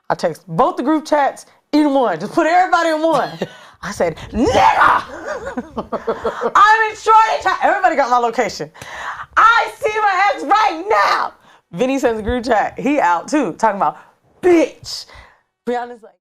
Speaker 2: I text both the group chats in one. Just put everybody in one. I said, nigga! I'm in Shoreditch. Everybody got my location. I see my ex right now. Vinny sends a group chat. He out too, talking about, bitch. Brianna's like,